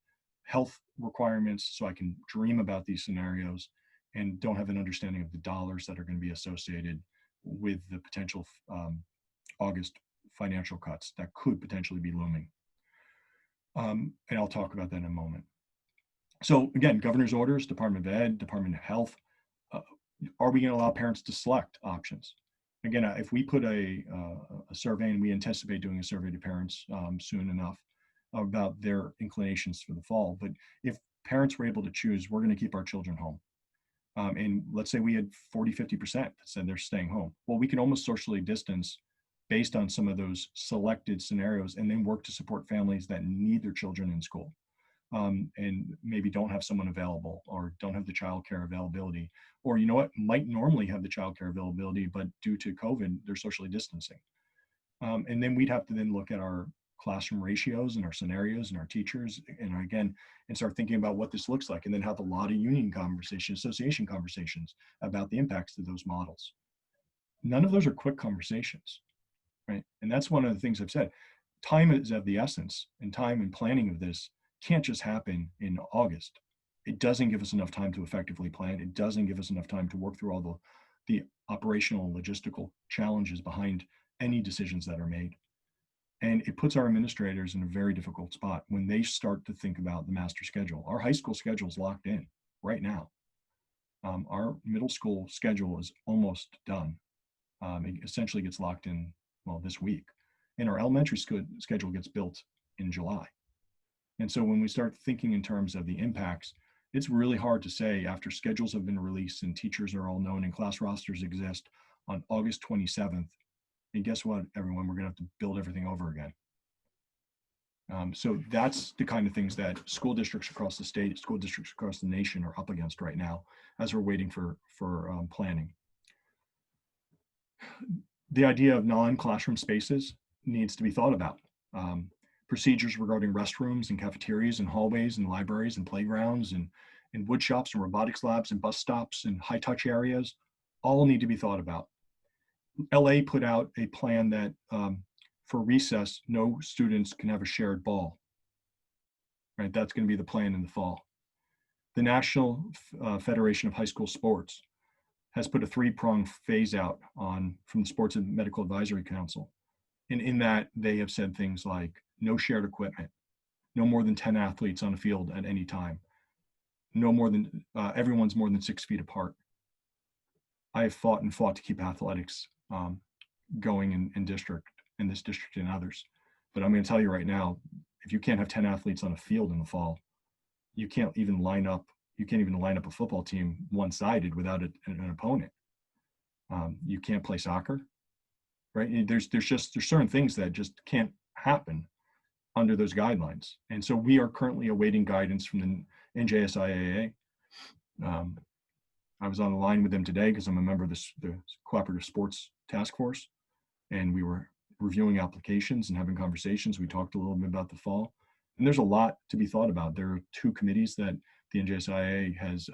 health requirements, so I can dream about these scenarios and don't have an understanding of the dollars that are going to be associated with the potential August financial cuts that could potentially be looming. And I'll talk about that in a moment. So again, governor's orders, Department of Ed, Department of Health, are we going to allow parents to select options? Again, if we put a survey, and we anticipate doing a survey to parents soon enough about their inclinations for the fall, but if parents were able to choose, we're going to keep our children home. And let's say we had 40-50% that said they're staying home. Well, we can almost socially distance based on some of those selected scenarios, and then work to support families that need their children in school. And maybe don't have someone available, or don't have the childcare availability, or you know what, might normally have the childcare availability, but due to COVID, they're socially distancing. And then we'd have to then look at our classroom ratios and our scenarios and our teachers, and again, and start thinking about what this looks like, and then have a lot of union conversations, association conversations about the impacts of those models. None of those are quick conversations, right? And that's one of the things I've said. Time is of the essence, and time and planning of this can't just happen in August. It doesn't give us enough time to effectively plan. It doesn't give us enough time to work through all the operational and logistical challenges behind any decisions that are made. And it puts our administrators in a very difficult spot when they start to think about the master schedule. Our high school schedule is locked in right now. Our middle school schedule is almost done. It essentially gets locked in, well, this week. And our elementary schedule gets built in July. And so when we start thinking in terms of the impacts, it's really hard to say after schedules have been released and teachers are all known and class rosters exist on August 27th. And guess what, everyone, we're going to have to build everything over again. So that's the kind of things that school districts across the state, school districts across the nation are up against right now as we're waiting for planning. The idea of non-classroom spaces needs to be thought about. Procedures regarding restrooms and cafeterias and hallways and libraries and playgrounds and wood shops and robotics labs and bus stops and high touch areas all need to be thought about. LA put out a plan that for recess, no students can have a shared ball, right? That's going to be the plan in the fall. The National Federation of High School Sports has put a 3-pronged phase out from the Sports and Medical Advisory Council. And in that, they have said things like no shared equipment, no more than 10 athletes on a field at any time, no more than, everyone's more than 6 feet apart. I have fought to keep athletics going in this district and others. But I'm going to tell you right now, if you can't have 10 athletes on a field in the fall, you can't even line up a football team one-sided without an opponent. You can't play soccer, right? There's certain things that just can't happen under those guidelines. And so we are currently awaiting guidance from the NJSIAA. I was on the line with them today because I'm a member of the Cooperative Sports Task Force, and we were reviewing applications and having conversations. We talked a little bit about the fall, and there's a lot to be thought about. There are 2 committees that the NJSIAA has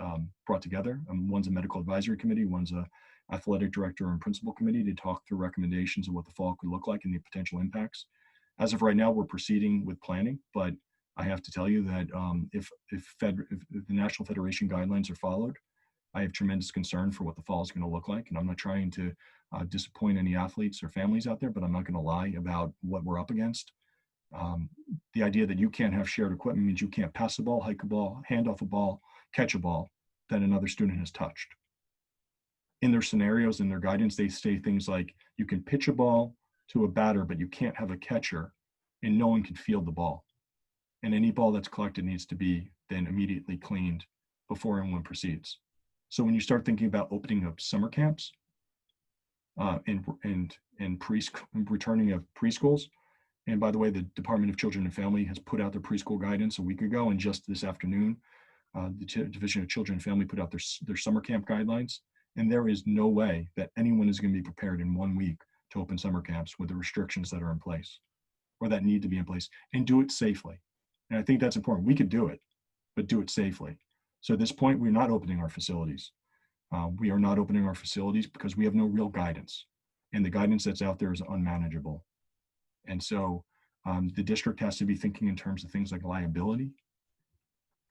brought together. One's a medical advisory committee, one's a athletic director and principal committee to talk through recommendations of what the fall could look like and the potential impacts. As of right now, we're proceeding with planning, but I have to tell you that if the National Federation guidelines are followed, I have tremendous concern for what the fall is going to look like. And I'm not trying to disappoint any athletes or families out there, but I'm not going to lie about what we're up against. The idea that you can't have shared equipment means you can't pass a ball, hike a ball, hand off a ball, catch a ball that another student has touched. In their scenarios, in their guidance, they say things like you can pitch a ball to a batter, but you can't have a catcher and no one can field the ball. And any ball that's collected needs to be then immediately cleaned before anyone proceeds. So when you start thinking about opening up summer camps and returning of preschools, and by the way, the Department of Children and Family has put out their preschool guidance a week ago, and just this afternoon, the Division of Children and Family put out their summer camp guidelines, and there is no way that anyone is going to be prepared in 1 week to open summer camps with the restrictions that are in place or that need to be in place, and do it safely. And I think that's important. We could do it, but do it safely. So at this point, we're not opening our facilities. We are not opening our facilities because we have no real guidance. And the guidance that's out there is unmanageable. And so the district has to be thinking in terms of things like liability,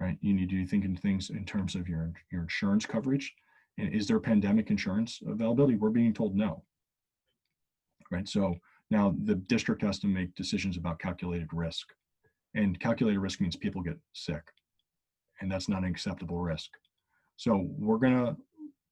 right? You need to be thinking things in terms of your insurance coverage. And is there pandemic insurance availability? We're being told no, right? So now the district has to make decisions about calculated risk. And calculated risk means people get sick, and that's not an acceptable risk. So we're gonna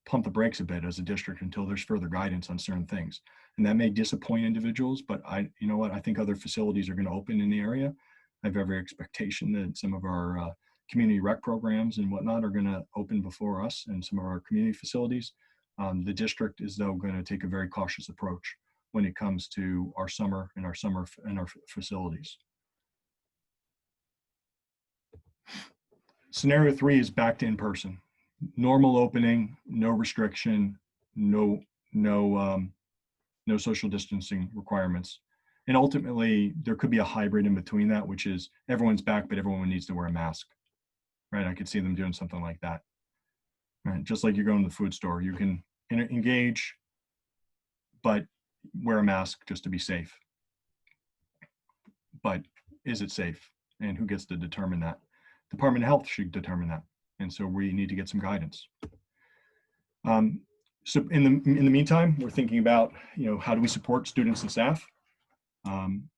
pump the brakes a bit as a district until there's further guidance on certain things. And that may disappoint individuals, but you know what, I think other facilities are gonna open in the area. I have every expectation that some of our community rec programs and whatnot are gonna open before us, and some of our community facilities. The district is though gonna take a very cautious approach when it comes to our summer and our facilities. Scenario 3 is back to in-person. Normal opening, no restriction, no social distancing requirements. And ultimately, there could be a hybrid in between that, which is everyone's back, but everyone needs to wear a mask, right? I could see them doing something like that, right? Just like you're going to the food store, you can engage, but wear a mask just to be safe. But is it safe? And who gets to determine that? Department of Health should determine that. And so we need to get some guidance. So in the meantime, we're thinking about, how do we support students and staff? In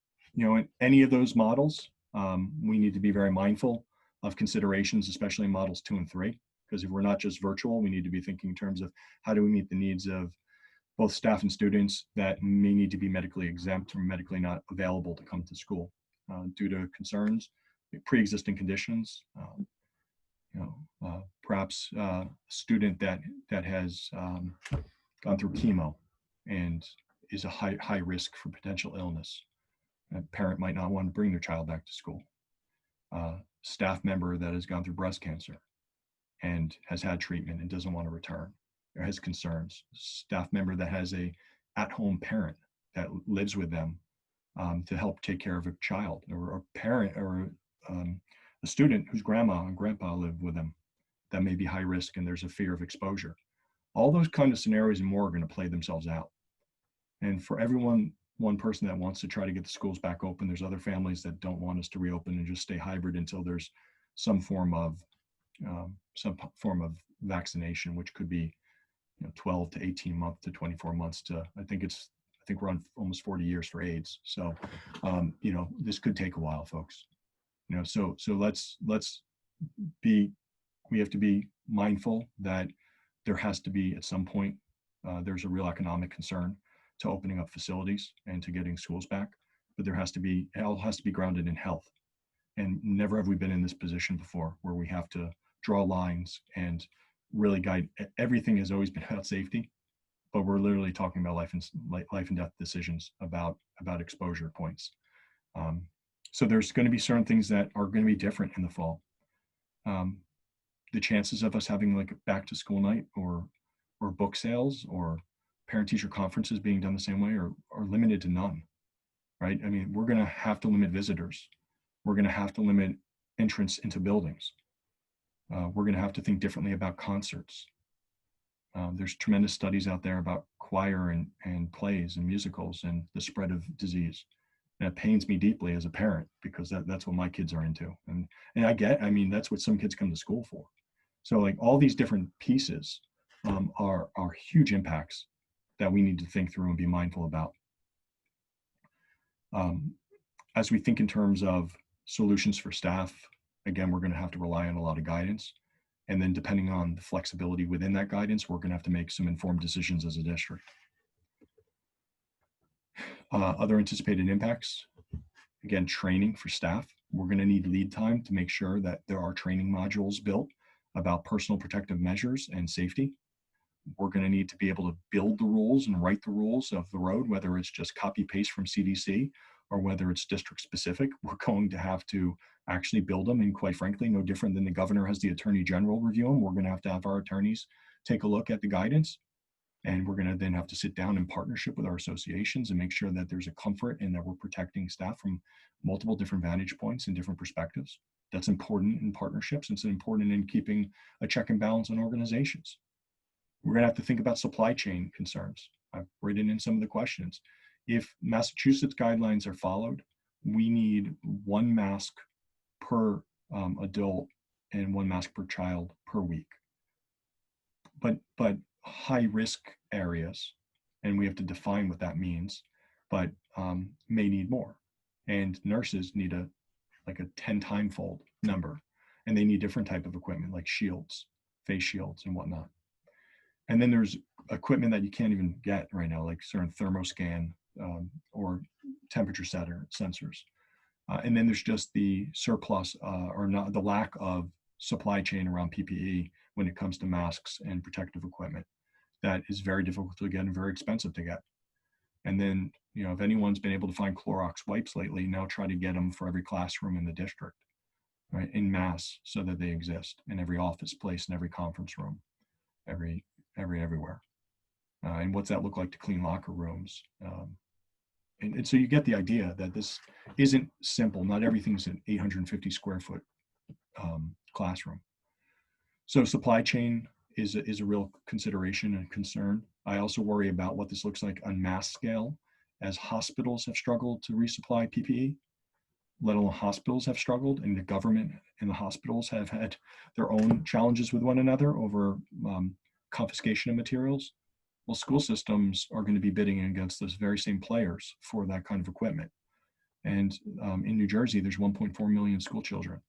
any of those models, we need to be very mindful of considerations, especially in models 2 and 3, because if we're not just virtual, we need to be thinking in terms of how do we meet the needs of both staff and students that may need to be medically exempt or medically not available to come to school due to concerns, pre-existing conditions, perhaps a student that has gone through chemo and is a high risk for potential illness. A parent might not want to bring their child back to school. Staff member that has gone through breast cancer and has had treatment and doesn't want to return or has concerns. Staff member that has a at-home parent that lives with them to help take care of a child, or a parent or a student whose grandma and grandpa live with them that may be high risk and there's a fear of exposure. All those kind of scenarios and more are going to play themselves out. And for one person that wants to try to get the schools back open, there's other families that don't want us to reopen and just stay hybrid until there's some form of vaccination, which could be 12 to 18 months to 24 months to, I think we're on almost 40 years for AIDS. So, this could take a while, folks. So we have to be mindful that there has to be, at some point, there's a real economic concern to opening up facilities and to getting schools back, but it all has to be grounded in health. And never have we been in this position before where we have to draw lines and really guide. Everything has always been about safety, but we're literally talking about life and death decisions about exposure points. So there's going to be certain things that are going to be different in the fall. The chances of us having like a back to school night or book sales or parent teacher conferences being done the same way are limited to none, right? I mean, we're going to have to limit visitors. We're going to have to limit entrance into buildings. We're going to have to think differently about concerts. There's tremendous studies out there about choir and plays and musicals and the spread of disease. And it pains me deeply as a parent because that's what my kids are into. And that's what some kids come to school for. So like all these different pieces are huge impacts that we need to think through and be mindful about. As we think in terms of solutions for staff, again, we're going to have to rely on a lot of guidance. And then depending on the flexibility within that guidance, we're going to have to make some informed decisions as a district. Other anticipated impacts, again, training for staff. We're going to need lead time to make sure that there are training modules built about personal protective measures and safety. We're going to need to be able to build the rules and write the rules of the road, whether it's just copy paste from CDC or whether it's district specific. We're going to have to actually build them, and quite frankly, no different than the governor has the attorney general review them. We're going to have our attorneys take a look at the guidance, and we're going to then have to sit down in partnership with our associations and make sure that there's a comfort and that we're protecting staff from multiple different vantage points and different perspectives. That's important in partnerships. It's important in keeping a check and balance on organizations. We're going to have to think about supply chain concerns. I've written in some of the questions. If Massachusetts guidelines are followed, we need 1 mask per adult and 1 mask per child per week. But high risk areas, and we have to define what that means, but may need more. And nurses need a like a 10-time fold number. And they need different type of equipment like shields, face shields and whatnot. And then there's equipment that you can't even get right now, like certain thermoscan or temperature sensors. And then there's just the surplus or not the lack of supply chain around PPE when it comes to masks and protective equipment. That is very difficult to get and very expensive to get. And then, you know, if anyone's been able to find Clorox wipes lately, now try to get them for every classroom in the district, right, in mass, so that they exist in every office place, in every conference room, everywhere. And what's that look like to clean locker rooms? And so you get the idea that this isn't simple. Not everything's an 850 square foot classroom. So supply chain is a real consideration and concern. I also worry about what this looks like on mass scale as hospitals have struggled to resupply PPE, let alone hospitals have struggled, and the government and the hospitals have had their own challenges with one another over confiscation of materials. Well, school systems are going to be bidding against those very same players for that kind of equipment. And in New Jersey, there's 1.4 million school children,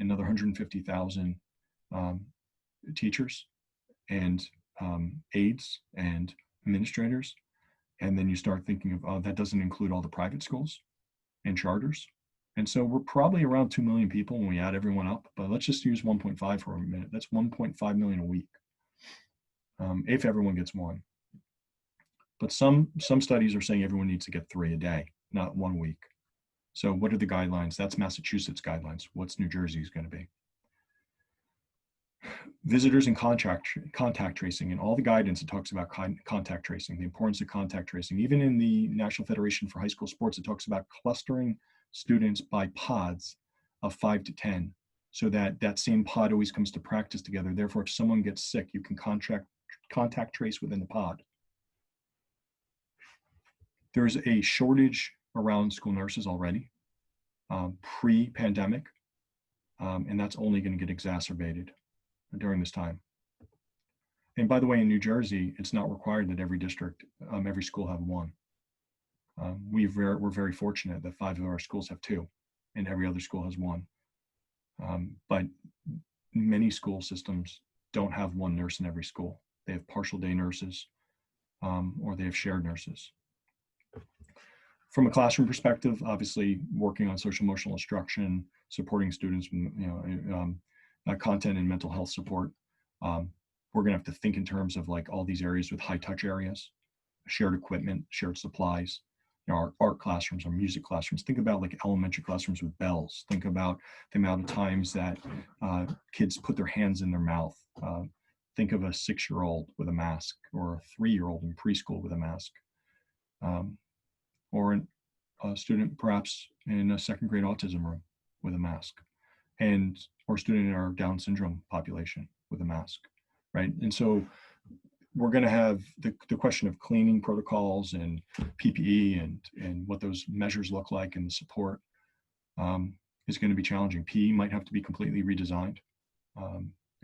another 150,000 teachers and aides and administrators. And then you start thinking of, oh, that doesn't include all the private schools and charters. And so we're probably around 2 million people when we add everyone up, but let's just use 1.5 for a minute. That's 1.5 million a week, if everyone gets one. But some studies are saying everyone needs to get 3 a day, not 1 week. So what are the guidelines? That's Massachusetts guidelines. What's New Jersey's going to be? Visitors and contact tracing, and all the guidance that talks about contact tracing, the importance of contact tracing. Even in the National Federation for High School Sports, it talks about clustering students by pods of 5 to 10, so that that same pod always comes to practice together. Therefore, if someone gets sick, you can contact trace within the pod. There's a shortage around school nurses already, pre-pandemic, and that's only going to get exacerbated during this time. And by the way, in New Jersey, it's not required that every district, every school have one. We're very fortunate that 5 of our schools have 2, and every other school has 1. But many school systems don't have 1 nurse in every school. They have partial day nurses, or they have shared nurses. From a classroom perspective, obviously working on social emotional instruction, supporting students, content and mental health support. We're going to have to think in terms of like all these areas with high touch areas, shared equipment, shared supplies. You know, our art classrooms, our music classrooms. Think about like elementary classrooms with bells. Think about the amount of times that kids put their hands in their mouth. Think of a 6-year-old with a mask, or a 3-year-old in preschool with a mask. Or a student perhaps in a 2nd grade autism room with a mask, or a student in our Down syndrome population with a mask, right? And so we're going to have the question of cleaning protocols and PPE and what those measures look like and the support is going to be challenging. PE might have to be completely redesigned.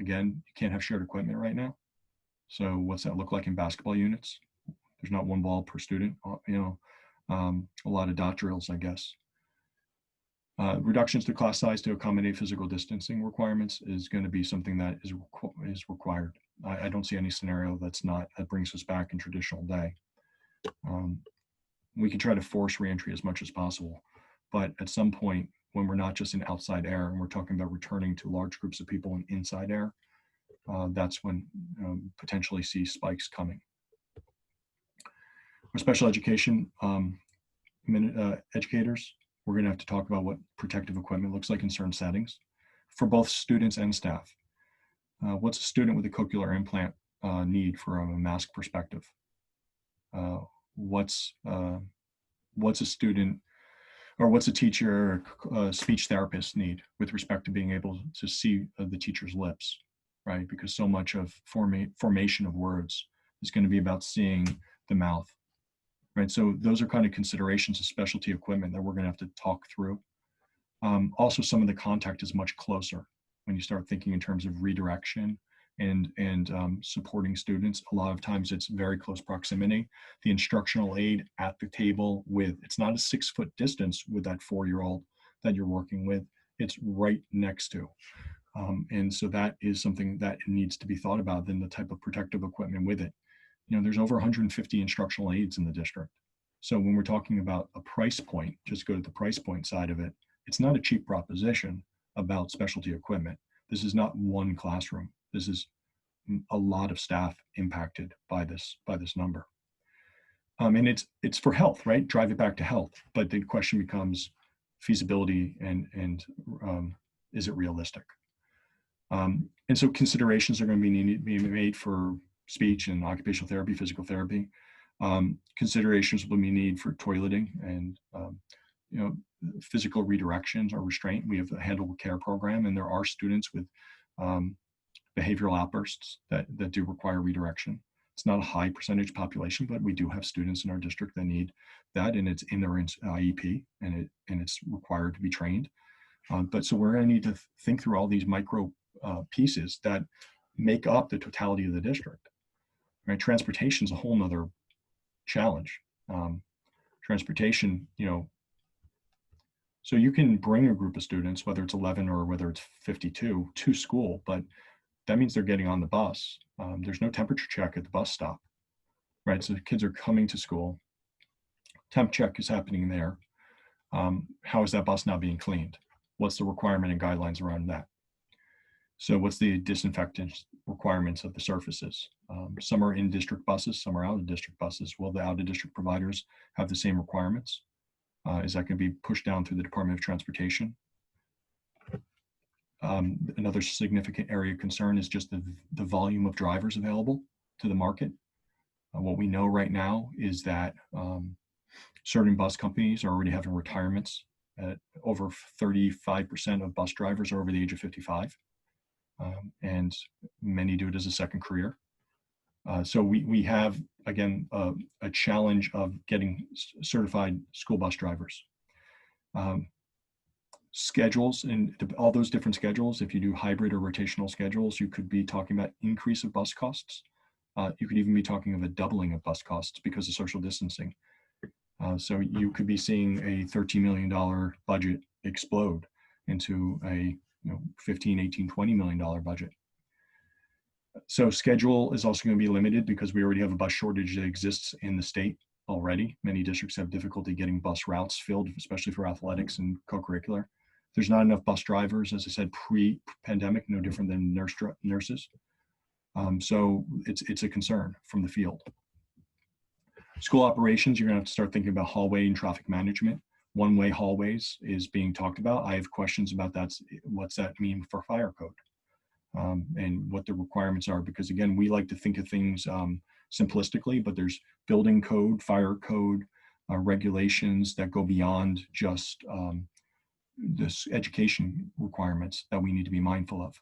Again, you can't have shared equipment right now. So what's that look like in basketball units? There's not 1 ball per student, a lot of dot drills, I guess. Reductions to class size to accommodate physical distancing requirements is going to be something that is required. I don't see any scenario that brings us back in traditional day. We can try to force reentry as much as possible, but at some point when we're not just in outside air and we're talking about returning to large groups of people in inside air, that's when potentially see spikes coming. For special education educators, we're going to have to talk about what protective equipment looks like in certain settings for both students and staff. What's a student with a cochlear implant need from a mask perspective? What's a student, or what's a teacher or speech therapist need with respect to being able to see the teacher's lips, right? Because so much of formation of words is going to be about seeing the mouth. Right, so those are kind of considerations of specialty equipment that we're going to have to talk through. Also, some of the contact is much closer when you start thinking in terms of redirection and supporting students. A lot of times it's very close proximity. The instructional aide at the table it's not a 6-foot distance with that 4-year-old that you're working with, it's right next to. And so that is something that needs to be thought about, then the type of protective equipment with it. You know, there's over 150 instructional aids in the district. So when we're talking about a price point, just go to the price point side of it, it's not a cheap proposition about specialty equipment. This is not one classroom. This is a lot of staff impacted by this number. And it's for health, right? Drive it back to health. But the question becomes feasibility and is it realistic? And so considerations are going to be made for speech and occupational therapy, physical therapy. Considerations will be needed for toileting and you know, physical redirections or restraint. We have a handleable care program, and there are students with behavioral outbursts that do require redirection. It's not a high percentage population, but we do have students in our district that need that, and it's in their IEP, and it's required to be trained. But so we're going to need to think through all these micro pieces that make up the totality of the district. Right? Transportation is a whole nother challenge. Transportation, you know, so you can bring a group of students, whether it's 11 or whether it's 52, to school, but that means they're getting on the bus. There's no temperature check at the bus stop, right? So the kids are coming to school. Temp check is happening there. How is that bus now being cleaned? What's the requirement and guidelines around that? So what's the disinfectant requirements of the surfaces? Some are in district buses, some are out of district buses. Will the out of district providers have the same requirements? Is that going to be pushed down through the Department of Transportation? Another significant area of concern is just the volume of drivers available to the market. What we know right now is that certain bus companies are already having retirements. Over 35% of bus drivers are over the age of 55, and many do it as a second career. So we have, again, a challenge of getting certified school bus drivers. Schedules and all those different schedules, if you do hybrid or rotational schedules, you could be talking about increase of bus costs. You could even be talking of a doubling of bus costs because of social distancing. So you could be seeing a $13 million budget explode into a $15, $18, $20 million budget. So schedule is also going to be limited because we already have a bus shortage that exists in the state already. Many districts have difficulty getting bus routes filled, especially for athletics and co-curricular. There's not enough bus drivers, as I said, pre-pandemic, no different than nurses. So it's a concern from the field. School operations, you're going to have to start thinking about hallway and traffic management. One-way hallways is being talked about. I have questions about that. What's that mean for fire code? And what the requirements are, because again, we like to think of things simplistically, but there's building code, fire code, regulations that go beyond just this education requirements that we need to be mindful of.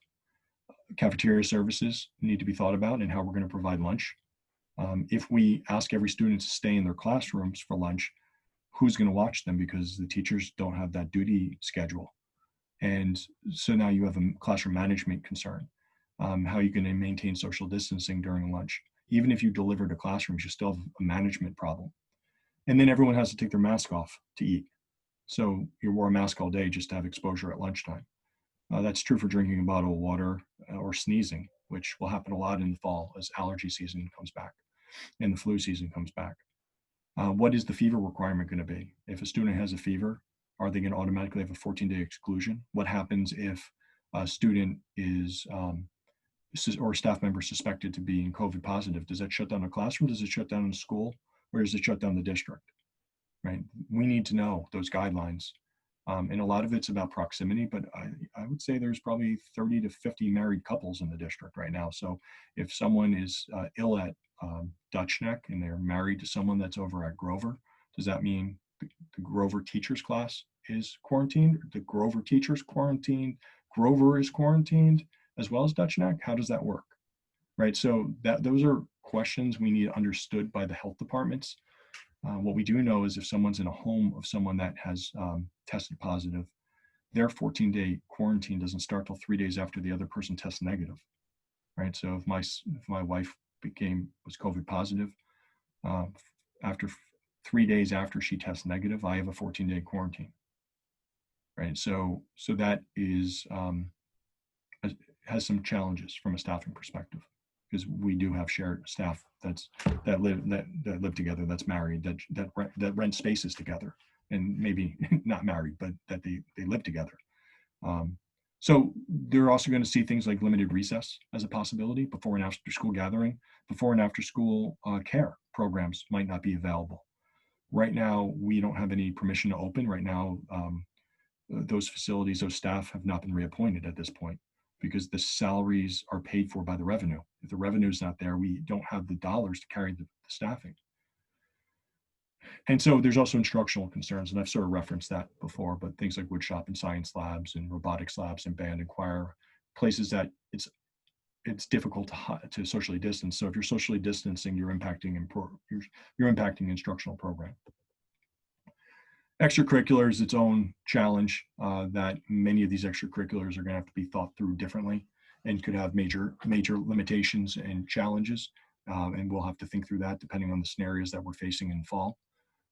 Cafeteria services need to be thought about and how we're going to provide lunch. If we ask every student to stay in their classrooms for lunch, who's going to watch them because the teachers don't have that duty schedule? And so now you have a classroom management concern. How are you going to maintain social distancing during lunch? Even if you deliver to classrooms, you still have a management problem. And then everyone has to take their mask off to eat. So you wore a mask all day just to have exposure at lunchtime. That's true for drinking a bottle of water or sneezing, which will happen a lot in the fall as allergy season comes back and the flu season comes back. What is the fever requirement going to be? If a student has a fever, are they going to automatically have a 14-day exclusion? What happens if a student is or a staff member suspected to be COVID positive? Does that shut down a classroom? Does it shut down a school? Or does it shut down the district? Right? We need to know those guidelines. And a lot of it's about proximity, but I would say there's probably 30 to 50 married couples in the district right now. So if someone is ill at Dutch Neck and they're married to someone that's over at Grover, does that mean the Grover teachers class is quarantined? The Grover teachers quarantined? Grover is quarantined as well as Dutch Neck? How does that work? Right, so those are questions we need understood by the health departments. What we do know is if someone's in a home of someone that has tested positive, their 14-day quarantine doesn't start till 3 days after the other person tests negative, right? So if my wife was COVID positive, after 3 days after she tests negative, I have a 14-day quarantine. right? So that is has some challenges from a staffing perspective, because we do have shared staff that live together, that's married, that rent spaces together, and maybe not married, but that they live together. So they're also going to see things like limited recess as a possibility, before and after school gathering, before and after school care programs might not be available. Right now, we don't have any permission to open. Right now, those facilities, those staff have not been reappointed at this point, because the salaries are paid for by the revenue. If the revenue is not there, we don't have the dollars to carry the staffing. And so there's also instructional concerns, and I've sort of referenced that before, but things like woodshop and science labs and robotics labs and band and choir, places that it's difficult to socially distance. So if you're socially distancing, you're impacting instructional program. Extracurricular is its own challenge, that many of these extracurriculars are going to have to be thought through differently and could have major limitations and challenges. And we'll have to think through that depending on the scenarios that we're facing in fall.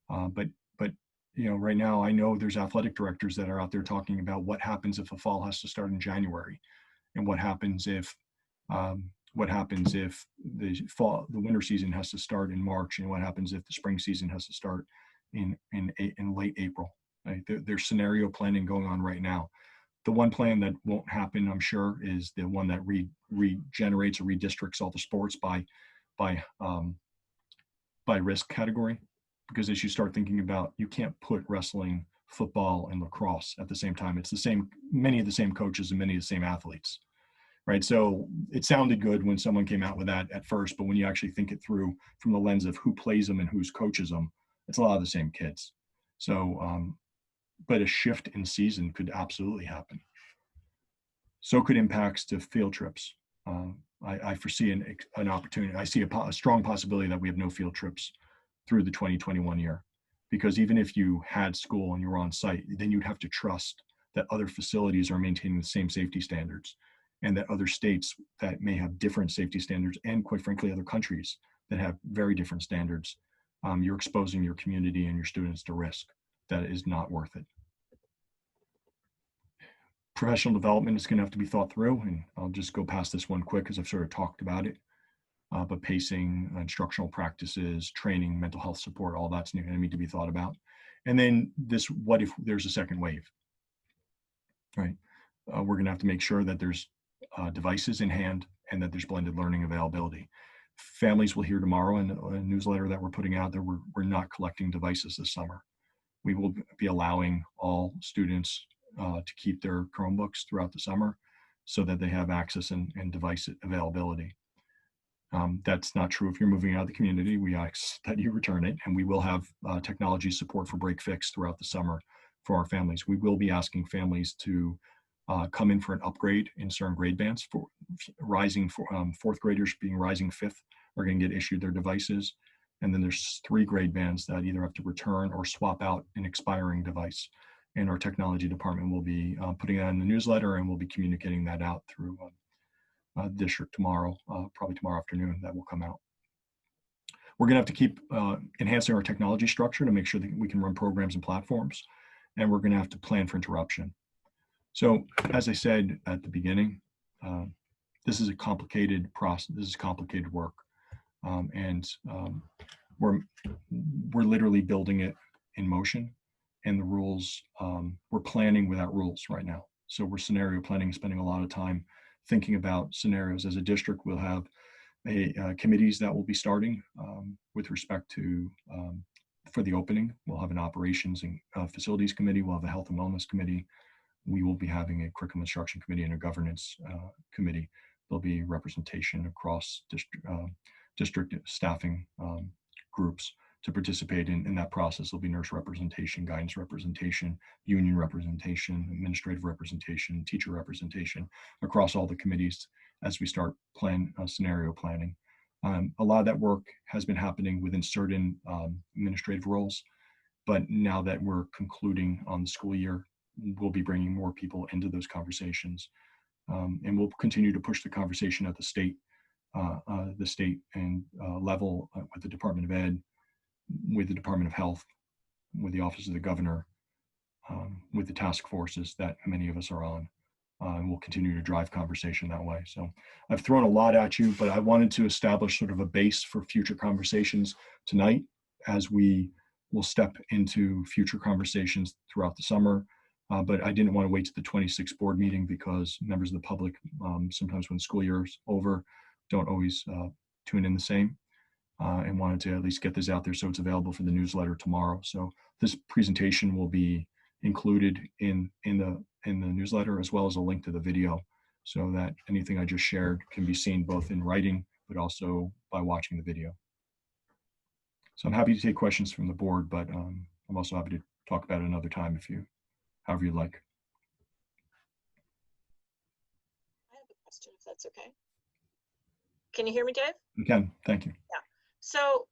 But right now, I know there's athletic directors that are out there talking about what happens if the fall has to start in January, and what happens if the winter season has to start in March, and what happens if the spring season has to start in late April. Right? There's scenario planning going on right now. The one plan that won't happen, I'm sure, is the one that regenerates or redistricts all the sports by risk category. Because as you start thinking about, you can't put wrestling, football, and lacrosse at the same time. It's many of the same coaches and many of the same athletes, right? So it sounded good when someone came out with that at first, but when you actually think it through from the lens of who plays them and who's coaches them, it's a lot of the same kids. So, but a shift in season could absolutely happen. So could impacts to field trips. I foresee an opportunity. I see a strong possibility that we have no field trips through the 2021 year, because even if you had school and you were on site, then you'd have to trust that other facilities are maintaining the same safety standards, and that other states that may have different safety standards, and quite frankly, other countries that have very different standards, you're exposing your community and your students to risk that is not worth it. Professional development is going to have to be thought through, and I'll just go past this one quick because I've sort of talked about it. But pacing, instructional practices, training, mental health support, all that's going to need to be thought about. And then what if there's a second wave, right? We're going to have to make sure that there's devices in hand and that there's blended learning availability. Families will hear tomorrow in a newsletter that we're putting out that we're not collecting devices this summer. We will be allowing all students to keep their Chromebooks throughout the summer so that they have access and device availability. That's not true if you're moving out of the community. We ask that you return it, and we will have technology support for break fix throughout the summer for our families. We will be asking families to come in for an upgrade in certain grade bands. For fourth graders being rising fifth are going to get issued their devices. And then there's 3 grade bands that either have to return or swap out an expiring device. And our technology department will be putting that in the newsletter, and we'll be communicating that out through district tomorrow, probably tomorrow afternoon, that will come out. We're going to have to keep enhancing our technology structure to make sure that we can run programs and platforms, and we're going to have to plan for interruption. So as I said at the beginning, this is a complicated process. This is complicated work, and we're literally building it in motion. And the rules, we're planning without rules right now. So we're scenario planning, spending a lot of time thinking about scenarios. As a district, we'll have committees that will be starting with respect to, for the opening. We'll have an operations and facilities committee. We'll have a health and wellness committee. We will be having a curriculum instruction committee and a governance committee. There'll be representation across district staffing groups to participate in that process. There'll be nurse representation, guidance representation, union representation, administrative representation, teacher representation across all the committees as we start scenario planning. A lot of that work has been happening within certain administrative roles, but now that we're concluding on the school year, we'll be bringing more people into those conversations, and we'll continue to push the conversation at the state and level with the Department of Ed, with the Department of Health, with the Office of the Governor, with the task forces that many of us are on. And we'll continue to drive conversation that way. So I've thrown a lot at you, but I wanted to establish sort of a base for future conversations tonight as we will step into future conversations throughout the summer. But I didn't want to wait to the 26th board meeting because members of the public, sometimes when school year is over, don't always tune in the same, and wanted to at least get this out there so it's available for the newsletter tomorrow. So this presentation will be included in the newsletter, as well as a link to the video, so that anything I just shared can be seen both in writing, but also by watching the video. So I'm happy to take questions from the board, but I'm also happy to talk about it another time however you like. I have a question, if that's okay. Can you hear me, Dave? You can, thank you. Yeah. So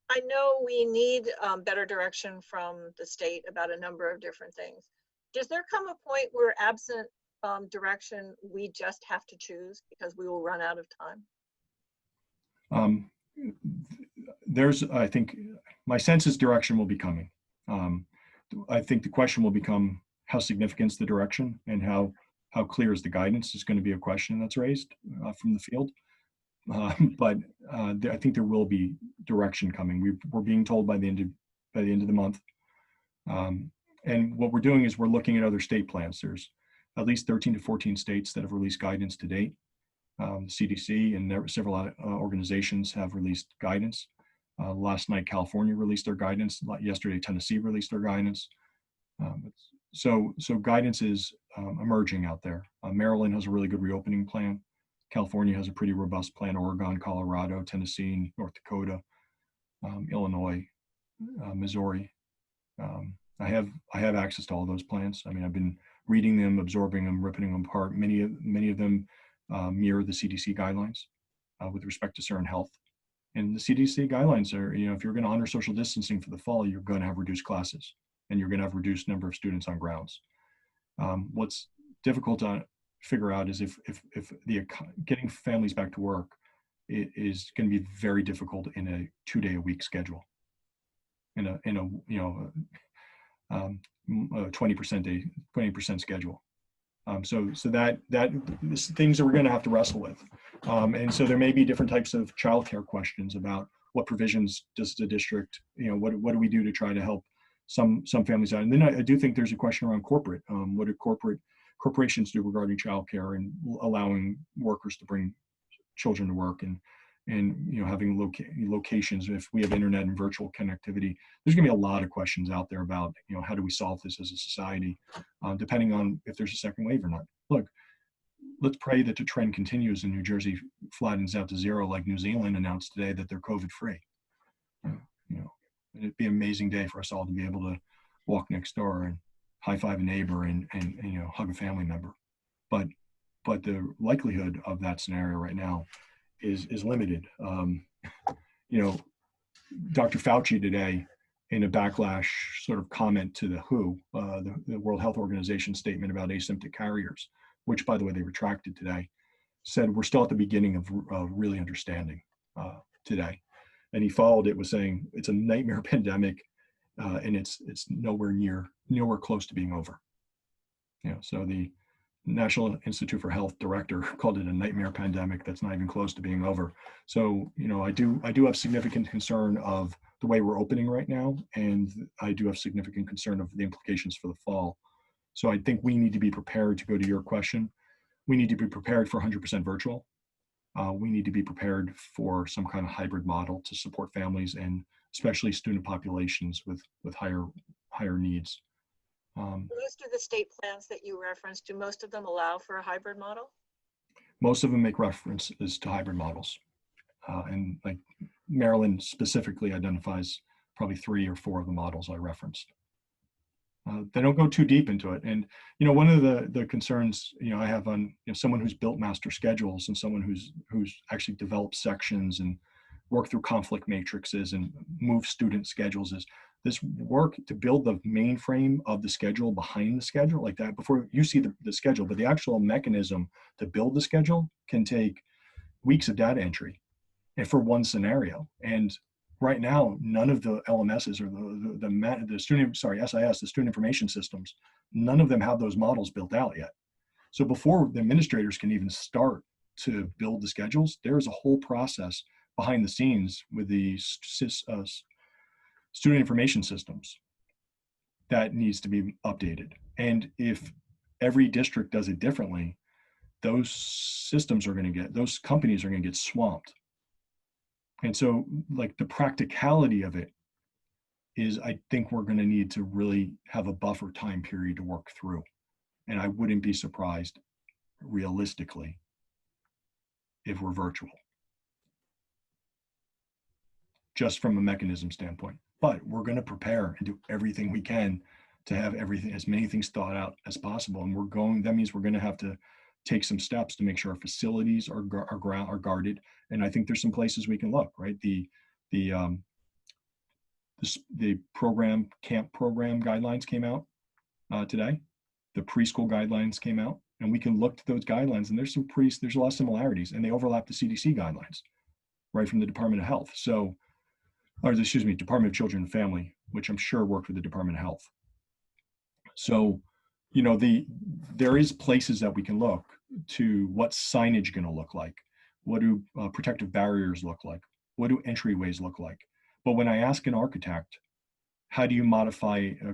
I know we need better direction from the state about a number of different things. Does there come a point where, absent direction, we just have to choose because we will run out of time? I think my sense is direction will be coming. I think the question will become how significant is the direction, and how clear is the guidance is going to be a question that's raised from the field. But I think there will be direction coming. We're being told by the end of the month. And what we're doing is we're looking at other state plans. There's at least 13 to 14 states that have released guidance to date. CDC and several organizations have released guidance. Last night, California released their guidance. Yesterday, Tennessee released their guidance. So guidance is emerging out there. Maryland has a really good reopening plan. California has a pretty robust plan. Oregon, Colorado, Tennessee, North Dakota, Illinois, Missouri. I have access to all those plans. I mean, I've been reading them, absorbing them, ripping them apart. Many of them mirror the CDC guidelines with respect to certain health. And the CDC guidelines are, if you're going to honor social distancing for the fall, you're going to have reduced classes, and you're going to have reduced number of students on grounds. What's difficult to figure out is if getting families back to work is going to be very difficult in a 2-day-a-week schedule, in a 20% schedule. So that things that we're going to have to wrestle with. And so there may be different types of childcare questions about what provisions does the district, what do we do to try to help some families out? And then I do think there's a question around corporate. What do corporations do regarding childcare and allowing workers to bring children to work, and having locations, if we have internet and virtual connectivity? There's going to be a lot of questions out there about how do we solve this as a society, depending on if there's a second wave or not. Look, let's pray that the trend continues and New Jersey flattens out to zero, like New Zealand announced today that they're COVID free. It'd be an amazing day for us all to be able to walk next door and high five a neighbor and hug a family member. But the likelihood of that scenario right now is limited. Dr. Fauci today, in a backlash sort of comment to the WHO, the World Health Organization statement about asymptomatic carriers, which, by the way, they retracted today, said we're still at the beginning of really understanding today. And he followed it with saying it's a nightmare pandemic, and it's nowhere close to being over. So the National Institute for Health director called it a nightmare pandemic that's not even close to being over. So, I do have significant concern of the way we're opening right now, and I do have significant concern of the implications for the fall. So I think we need to be prepared, to go to your question. We need to be prepared for 100% virtual. We need to be prepared for some kind of hybrid model to support families, and especially student populations with higher needs. Most of the state plans that you referenced, do most of them allow for a hybrid model? Most of them make references to hybrid models. And like Maryland specifically identifies probably 3 or 4 of the models I referenced. They don't go too deep into it. And, one of the concerns, I have on someone who's built master schedules, and someone who's actually developed sections and worked through conflict matrices and moved student schedules, is this work to build the mainframe of the schedule behind the schedule like that before you see the schedule. But the actual mechanism to build the schedule can take weeks of data entry, and for one scenario. And right now, none of the LMSs or the student, sorry, SIS, the student information systems, none of them have those models built out yet. So before the administrators can even start to build the schedules, there's a whole process behind the scenes with the student information systems that needs to be updated. And if every district does it differently, those systems are going to get, those companies are going to get swamped. And so, like, the practicality of it is, I think we're going to need to really have a buffer time period to work through. And I wouldn't be surprised, realistically, if we're virtual, just from a mechanism standpoint. But we're going to prepare and do everything we can to have everything, as many things thought out as possible. And that means we're going to have to take some steps to make sure our facilities are guarded. And I think there's some places we can look, right? The camp program guidelines came out today. The preschool guidelines came out, and we can look to those guidelines, and there's a lot of similarities, and they overlap the CDC guidelines, right, from the Department of Health. So, or excuse me, Department of Children and Family, which I'm sure worked with the Department of Health. So, there is places that we can look to. What's signage going to look like? What do protective barriers look like? What do entryways look like? But when I ask an architect, how do you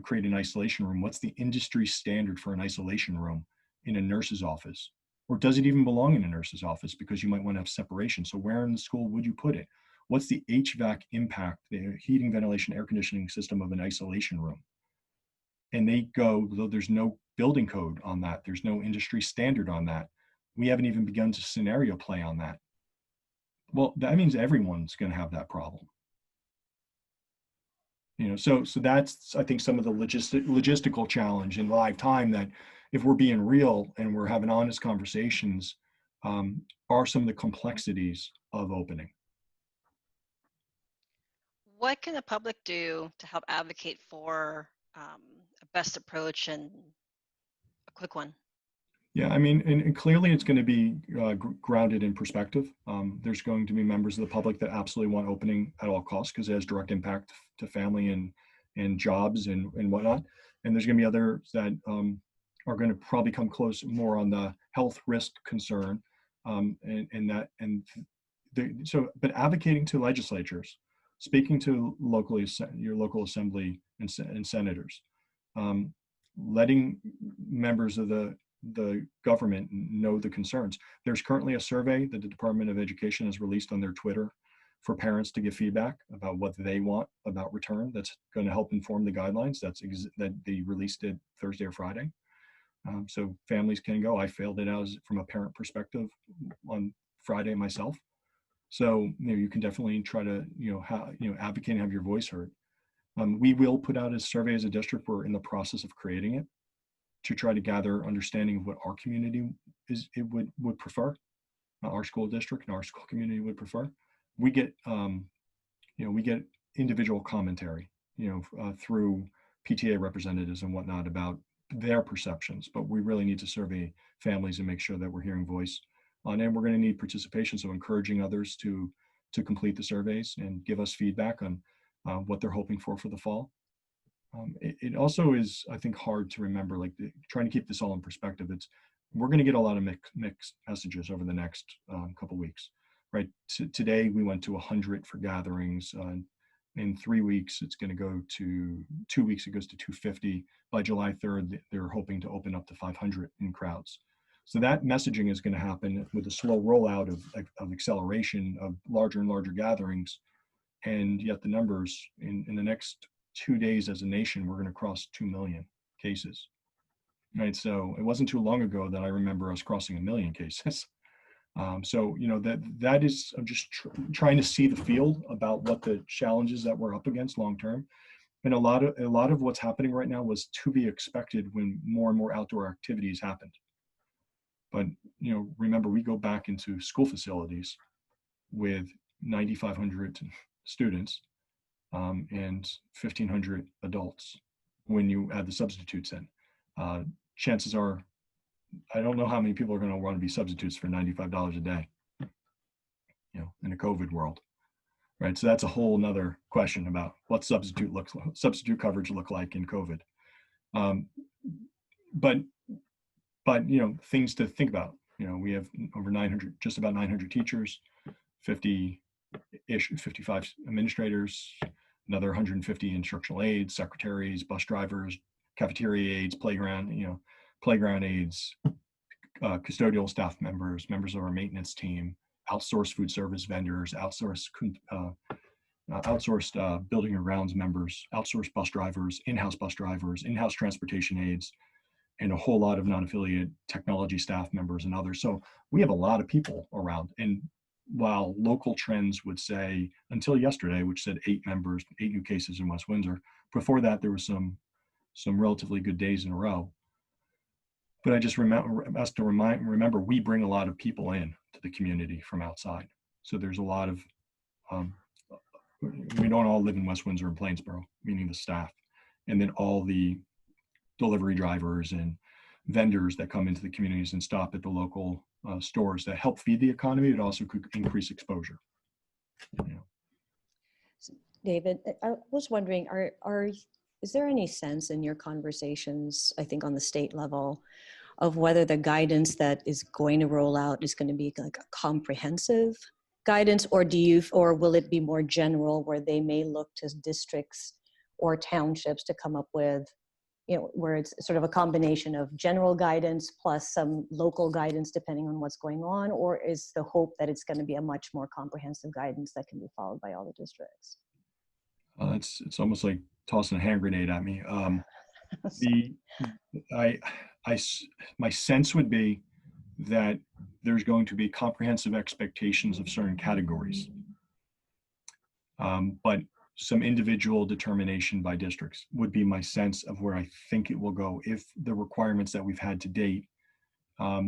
create an isolation room? What's the industry standard for an isolation room in a nurse's office? Or does it even belong in a nurse's office? Because you might want to have separation. So where in the school would you put it? What's the HVAC impact, the heating, ventilation, air conditioning system of an isolation room? And they go, though there's no building code on that, there's no industry standard on that, we haven't even begun to scenario play on that. Well, that means everyone's going to have that problem. So that's, I think, some of the logistical challenge in live time, that if we're being real and we're having honest conversations, are some of the complexities of opening. What can the public do to help advocate for a best approach and a quick one? Yeah, I mean, and clearly it's going to be grounded in perspective. There's going to be members of the public that absolutely want opening at all costs because it has direct impact to family and jobs and whatnot. And there's going to be others that are going to probably come close more on the health risk concern. But advocating to legislatures, speaking to your local assembly and senators, letting members of the government know the concerns. There's currently a survey that the Department of Education has released on their Twitter for parents to give feedback about what they want about return. That's going to help inform the guidelines. That they released it Thursday or Friday. So families can go. I failed it out from a parent perspective on Friday myself. So you can definitely try to advocate and have your voice heard. We will put out a survey as a district. We're in the process of creating it to try to gather understanding of what our community would prefer, our school district and our school community would prefer. We get we get individual commentary through PTA representatives and whatnot about their perceptions, but we really need to survey families and make sure that we're hearing voice on it. And we're going to need participation, so encouraging others to complete the surveys and give us feedback on what they're hoping for the fall. It also is, I think, hard to remember, like trying to keep this all in perspective. We're going to get a lot of mixed messages over the next couple weeks, right? Today we went to 100 for gatherings. In 3 weeks, it's going to go to 2 weeks. It goes to 250. By July 3rd, they're hoping to open up to 500 in crowds. So that messaging is going to happen with a slow rollout of acceleration of larger and larger gatherings. And yet the numbers in the next 2 days as a nation, we're going to cross 2 million cases, right? So it wasn't too long ago that I remember us crossing 1 million cases. So that is, I'm just trying to see the field about what the challenges that we're up against long term. And a lot of what's happening right now was to be expected when more and more outdoor activities happened. But remember, we go back into school facilities with 9,500 students and 1,500 adults when you add the substitutes in. Chances are, I don't know how many people are going to want to be substitutes for $95 a day, in a COVID world. right? So that's a whole nother question about what substitute coverage look like in COVID. But things to think about. We have over 900, just about 900 teachers, 50-ish, 55 administrators, another 150 instructional aides, secretaries, bus drivers, cafeteria aides, playground aides, custodial staff members of our maintenance team, outsourced food service vendors, outsourced building and grounds members, outsourced bus drivers, in-house transportation aides, and a whole lot of non-affiliate technology staff members and others. So we have a lot of people around. And while local trends would say, until yesterday, which said 8 new cases in West Windsor, before that there was some relatively good days in a row. But I just remember we bring a lot of people in to the community from outside. So there's a lot of, we don't all live in West Windsor and Plainsboro, meaning the staff, and then all the delivery drivers and vendors that come into the communities and stop at the local stores that help feed the economy. It also could increase exposure. David, I was wondering, is there any sense in your conversations, I think on the state level, of whether the guidance that is going to roll out is going to be like a comprehensive guidance, or will it be more general, where they may look to districts or townships to come up with, where it's sort of a combination of general guidance plus some local guidance depending on what's going on? Or is the hope that it's going to be a much more comprehensive guidance that can be followed by all the districts? It's almost like tossing a hand grenade at me. My sense would be that there's going to be comprehensive expectations of certain categories, but some individual determination by districts would be my sense of where I think it will go. If the requirements that we've had to date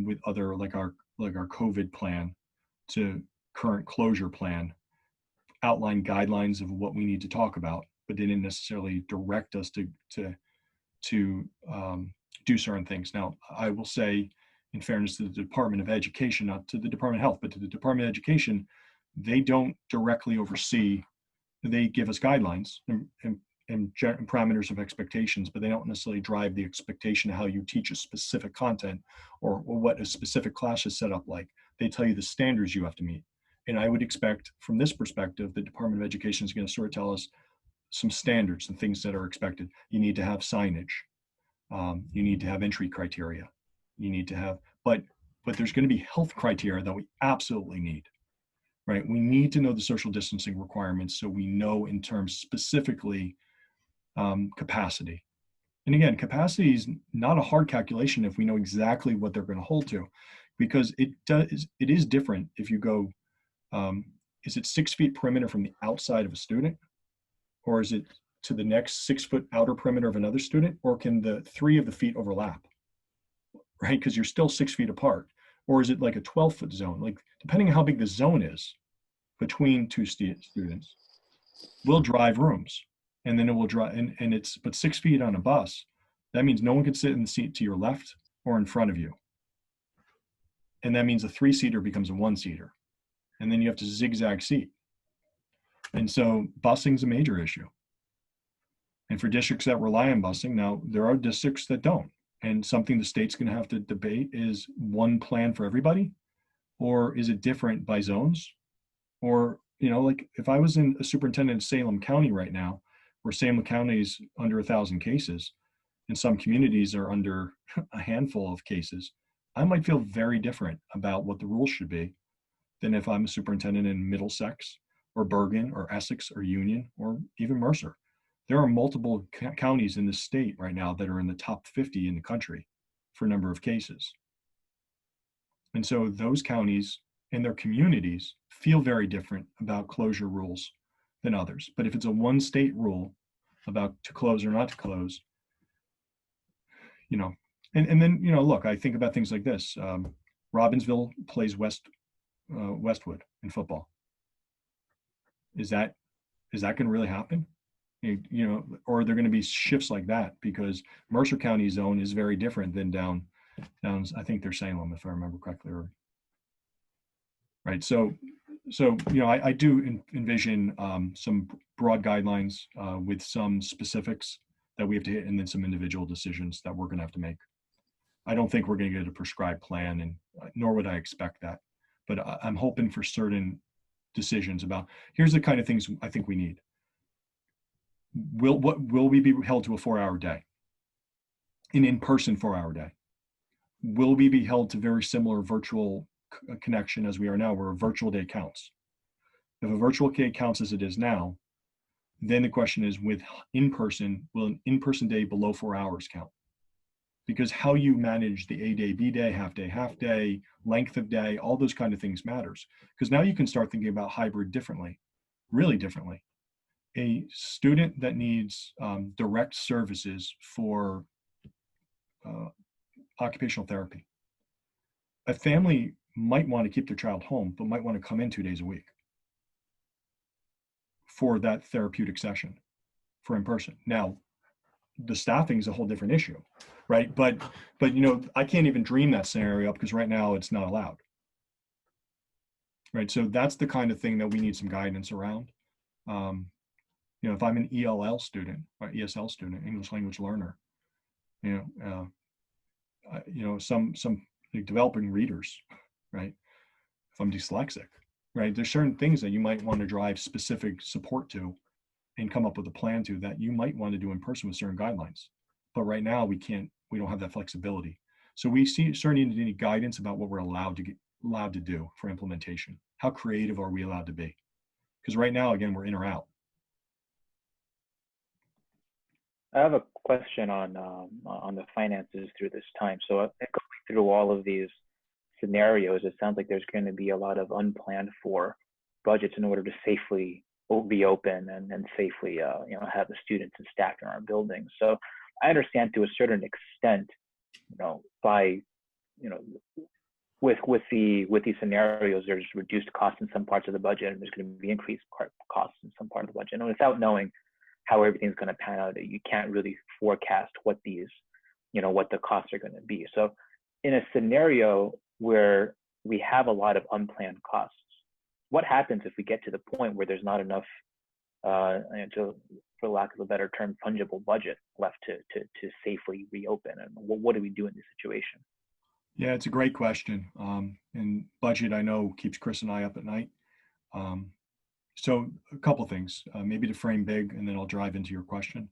with other, like our COVID plan to current closure plan, outline guidelines of what we need to talk about, but didn't necessarily direct us to do certain things. Now, I will say, in fairness to the Department of Education, not to the Department of Health, but to the Department of Education, they don't directly oversee. They give us guidelines and parameters of expectations, but they don't necessarily drive the expectation of how you teach a specific content or what a specific class is set up like. They tell you the standards you have to meet. And I would expect, from this perspective, the Department of Education is going to sort of tell us some standards and things that are expected. You need to have signage. You need to have entry criteria. You need to have, but there's going to be health criteria that we absolutely need, right? We need to know the social distancing requirements so we know in terms specifically capacity. And again, capacity is not a hard calculation if we know exactly what they're going to hold to, because it is different if you go, is it 6 feet perimeter from the outside of a student, or is it to the next 6 foot outer perimeter of another student, or can the 3 of the feet overlap, right? Because you're still 6 feet apart. Or is it like a 12-foot zone? Like, depending on how big the zone is between two students, will drive rooms. And then it will drive, and it's, but 6 feet on a bus, that means no one can sit in the seat to your left or in front of you. And that means a 3-seater becomes a 1-seater. And then you have to zigzag seat. And so busing is a major issue. And for districts that rely on busing, now there are districts that don't. And something the state's going to have to debate is one plan for everybody, or is it different by zones? Or, like if I was a superintendent in Salem County right now, where Salem County is under 1,000 cases, and some communities are under a handful of cases, I might feel very different about what the rules should be than if I'm a superintendent in Middlesex or Bergen or Essex or Union or even Mercer. There are multiple counties in the state right now that are in the top 50 in the country for number of cases. And so those counties and their communities feel very different about closure rules than others. But if it's a one state rule about to close or not to close, and then, look, I think about things like this. Robbinsville plays Westwood in football. Is that going to really happen? Or are there going to be shifts like that? Because Mercer County zone is very different than down, I think they're Salem, if I remember correctly. Right. So So, I do envision some broad guidelines with some specifics that we have to hit, and then some individual decisions that we're going to have to make. I don't think we're going to get a prescribed plan, and nor would I expect that. But I'm hoping for certain decisions about, here's the kind of things I think we need. Will we be held to a 4-hour day? An in-person 4-hour day? Will we be held to very similar virtual connection as we are now, where a virtual day counts? If a virtual day counts as it is now, then the question is, with in-person, will an in-person day below 4 hours count? Because how you manage the A day, B day, half day, length of day, all those kind of things matters. Because now you can start thinking about hybrid differently, really differently. A student that needs direct services for occupational therapy, a family might want to keep their child home, but might want to come in 2 days a week for that therapeutic session for in-person. Now, the staffing is a whole different issue, right? But I can't even dream that scenario up, because right now it's not allowed, right? So that's the kind of thing that we need some guidance around. If I'm an ELL student or ESL student, English language learner, some like developing readers, right? If I'm dyslexic, right? There's certain things that you might want to drive specific support to and come up with a plan to, that you might want to do in person with certain guidelines. But right now we don't have that flexibility. So we certainly need guidance about what we're allowed to do for implementation. How creative are we allowed to be? Because right now, again, we're in or out. I have a question on the finances through this time. So going through all of these scenarios, it sounds like there's going to be a lot of unplanned for budgets in order to safely be open and safely have the students and staff in our buildings. So I understand to a certain extent, with these scenarios, there's reduced costs in some parts of the budget, and there's going to be increased costs in some part of the budget. And without knowing how everything's going to pan out, you can't really forecast what what the costs are going to be. So in a scenario where we have a lot of unplanned costs, what happens if we get to the point where there's not enough, for lack of a better term, fungible budget left to safely reopen? And what do we do in this situation? Yeah, it's a great question. And budget, I know, keeps Chris and I up at night. So a couple things, maybe to frame big, and then I'll drive into your question.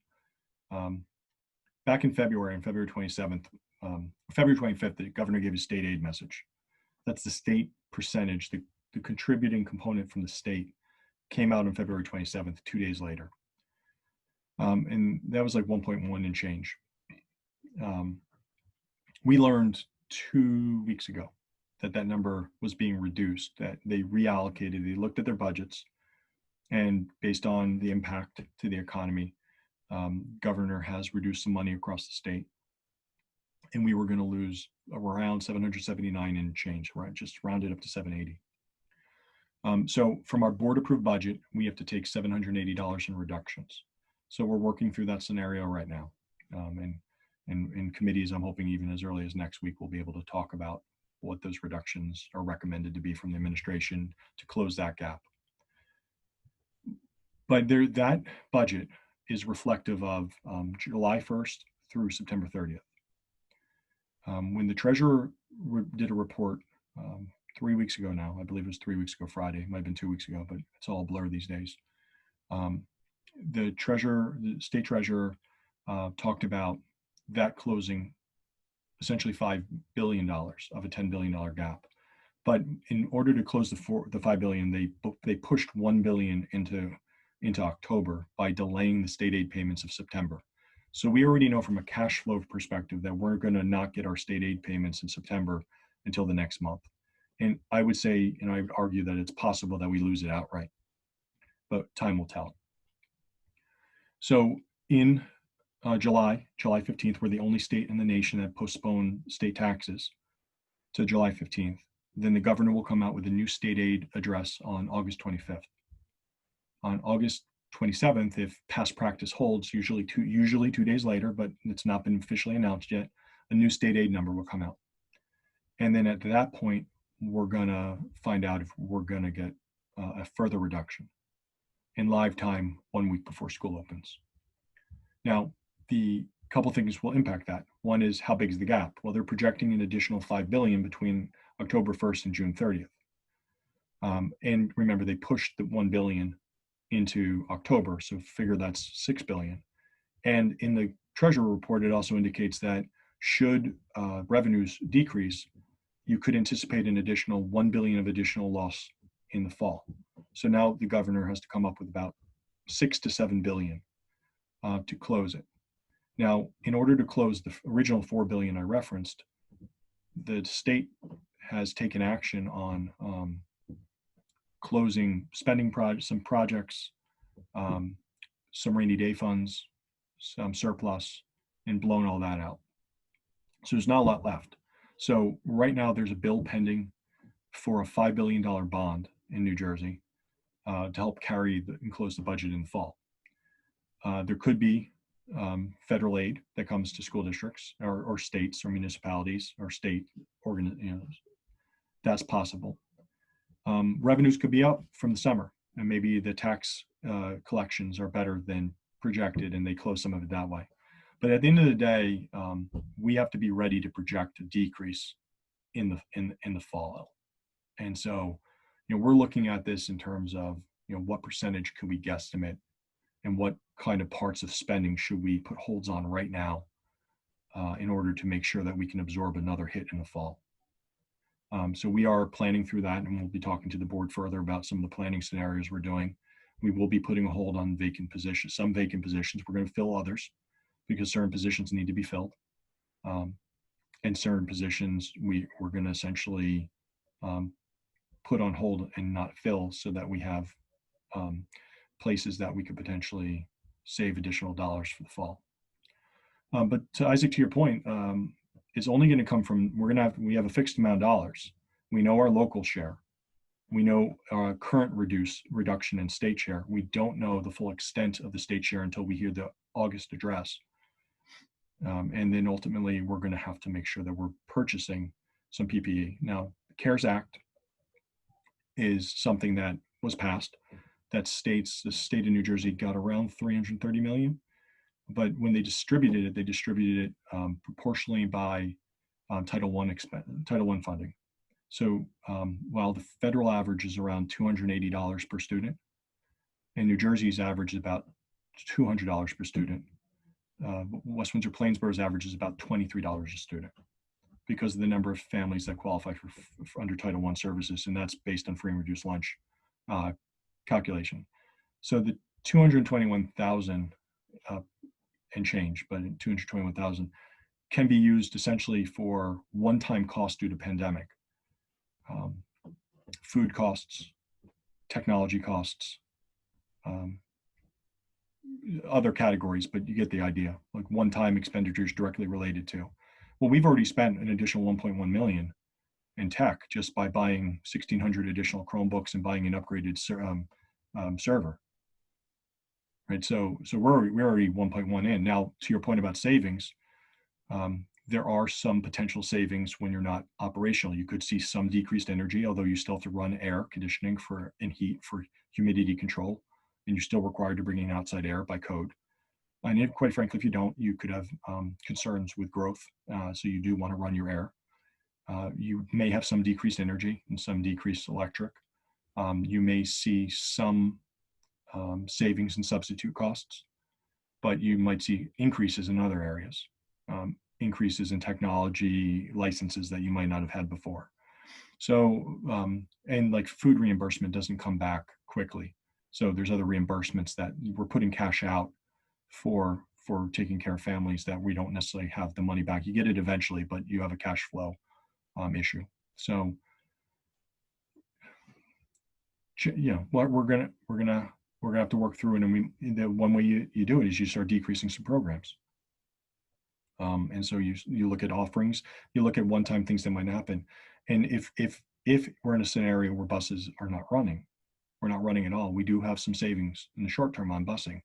Back in February, on February 27th, February 25th, the governor gave a state aid message. That's the state percentage, the contributing component from the state came out on February 27th, 2 days later. And that was like 1.1 and change. We learned 2 weeks ago that number was being reduced, that they reallocated, they looked at their budgets, and based on the impact to the economy, governor has reduced some money across the state. And we were going to lose around 779 and change, right? Just rounded up to 780. So from our board approved budget, we have to take $780 in reductions. So we're working through that scenario right now. And in committees, I'm hoping even as early as next week, we'll be able to talk about what those reductions are recommended to be from the administration to close that gap. But that budget is reflective of July 1st through September 30th. When the treasurer did a report 3 weeks ago now, I believe it was 3 weeks ago Friday, it might have been 2 weeks ago, but it's all a blur these days. The state treasurer talked about that closing essentially $5 billion of a $10 billion gap. But in order to close the $5 billion, they pushed $1 billion into October by delaying the state aid payments of September. So we already know from a cash flow perspective that we're going to not get our state aid payments in September until the next month. And I would say, and I would argue that it's possible that we lose it outright, but time will tell. So in July 15th, we're the only state in the nation that postponed state taxes to July 15th. Then the governor will come out with a new state aid address on August 25th. On August 27th, if past practice holds, usually 2 days later, but it's not been officially announced yet, a new state aid number will come out. And then at that point, we're gonna find out if we're gonna get a further reduction in live time 1 week before school opens. Now, the couple things will impact that. One is, how big is the gap? Well, they're projecting an additional $5 billion between October 1st and June 30th. And remember, they pushed the $1 billion into October, so figure that's $6 billion. And in the Treasurer report, it also indicates that should revenues decrease, you could anticipate an additional $1 billion of additional loss in the fall. So now the governor has to come up with about $6 to $7 billion to close it. Now, in order to close the original $4 billion I referenced, the state has taken action on closing spending some projects, some rainy day funds, some surplus, and blown all that out. So there's not a lot left. So right now there's a bill pending for a $5 billion bond in New Jersey to help carry and close the budget in the fall. There could be federal aid that comes to school districts or states or municipalities or state that's possible. Revenues could be up from the summer, and maybe the tax collections are better than projected and they close some of it that way. But at the end of the day, we have to be ready to project a decrease in the fall. And so, we're looking at this in terms of, what percentage could we guesstimate and what kind of parts of spending should we put holds on right now in order to make sure that we can absorb another hit in the fall. So we are planning through that, and we'll be talking to the board further about some of the planning scenarios we're doing. We will be putting a hold on vacant positions, some vacant positions. We're going to fill others because certain positions need to be filled. And certain positions we're going to essentially put on hold and not fill so that we have places that we could potentially save additional dollars for the fall. But to Isaac, to your point, it's only going to come from, we have a fixed amount of dollars. We know our local share. We know our current reduction in state share. We don't know the full extent of the state share until we hear the August address. And then ultimately, we're going to have to make sure that we're purchasing some PPE. Now, the CARES Act is something that was passed that states, the state of New Jersey got around $330 million. But when they distributed it proportionally by Title I funding. So while the federal average is around $280 per student, and New Jersey's average is about $200 per student, West Windsor-Plainsboro's average is about $23 a student because of the number of families that qualify for under Title I services, and that's based on free and reduced lunch calculation. So the 221,000 and change, but 221,000 can be used essentially for one-time costs due to pandemic. Food costs, technology costs, other categories, but you get the idea, like one-time expenditures directly related to. Well, we've already spent an additional 1.1 million in tech just by buying 1,600 additional Chromebooks and buying an upgraded server. Right, so we're already 1.1 in. Now, to your point about savings, there are some potential savings when you're not operational. You could see some decreased energy, although you still have to run air conditioning and heat for humidity control, and you're still required to bring in outside air by code. And quite frankly, if you don't, you could have concerns with growth, so you do want to run your air. You may have some decreased energy and some decreased electric. You may see some savings in substitute costs, but you might see increases in other areas, increases in technology licenses that you might not have had before. So, and like food reimbursement doesn't come back quickly. So there's other reimbursements that we're putting cash out for taking care of families that we don't necessarily have the money back. You get it eventually, but you have a cash flow issue. So, we're gonna have to work through it, and the one way you do it is you start decreasing some programs. And so you look at offerings, you look at one-time things that might happen, and if we're in a scenario where buses are not running, we're not running at all, we do have some savings in the short term on busing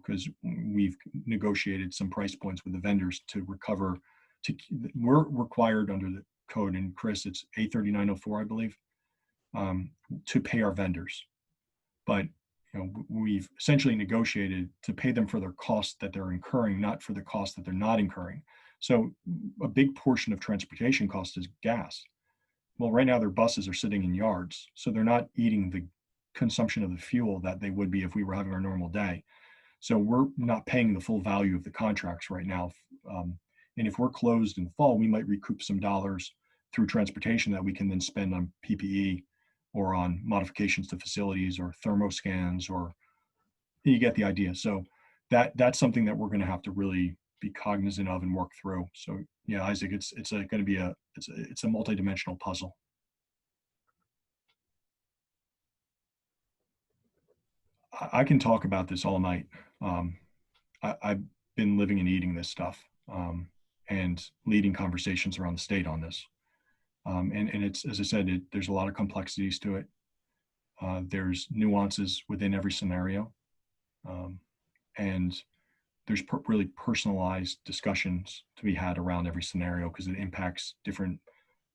because we've negotiated some price points with the vendors to recover. We're required under the code, and Chris, it's A3904, I believe, to pay our vendors. But we've essentially negotiated to pay them for their costs that they're incurring, not for the costs that they're not incurring. So a big portion of transportation cost is gas. Well, right now their buses are sitting in yards, so they're not eating the consumption of the fuel that they would be if we were having our normal day. So we're not paying the full value of the contracts right now. And if we're closed in the fall, we might recoup some dollars through transportation that we can then spend on PPE or on modifications to facilities or thermoscans, or you get the idea. So that's something that we're going to have to really be cognizant of and work through. So yeah, Isaac, it's going to be a multidimensional puzzle. I can talk about this all night. I've been living and eating this stuff, and leading conversations around the state on this. And it's, as I said, there's a lot of complexities to it. There's nuances within every scenario. And there's really personalized discussions to be had around every scenario because it impacts different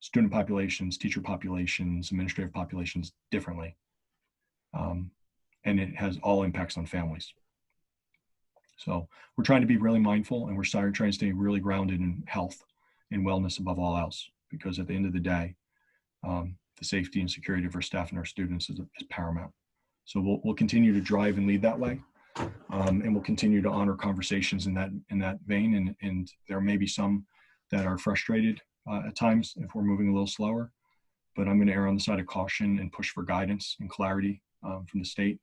student populations, teacher populations, administrative populations differently. And it has all impacts on families. So we're trying to be really mindful, and we're trying to stay really grounded in health and wellness above all else, because at the end of the day, the safety and security of our staff and our students is paramount. So we'll continue to drive and lead that way. And we'll continue to honor conversations in that vein. And there may be some that are frustrated at times if we're moving a little slower, but I'm going to err on the side of caution and push for guidance and clarity from the state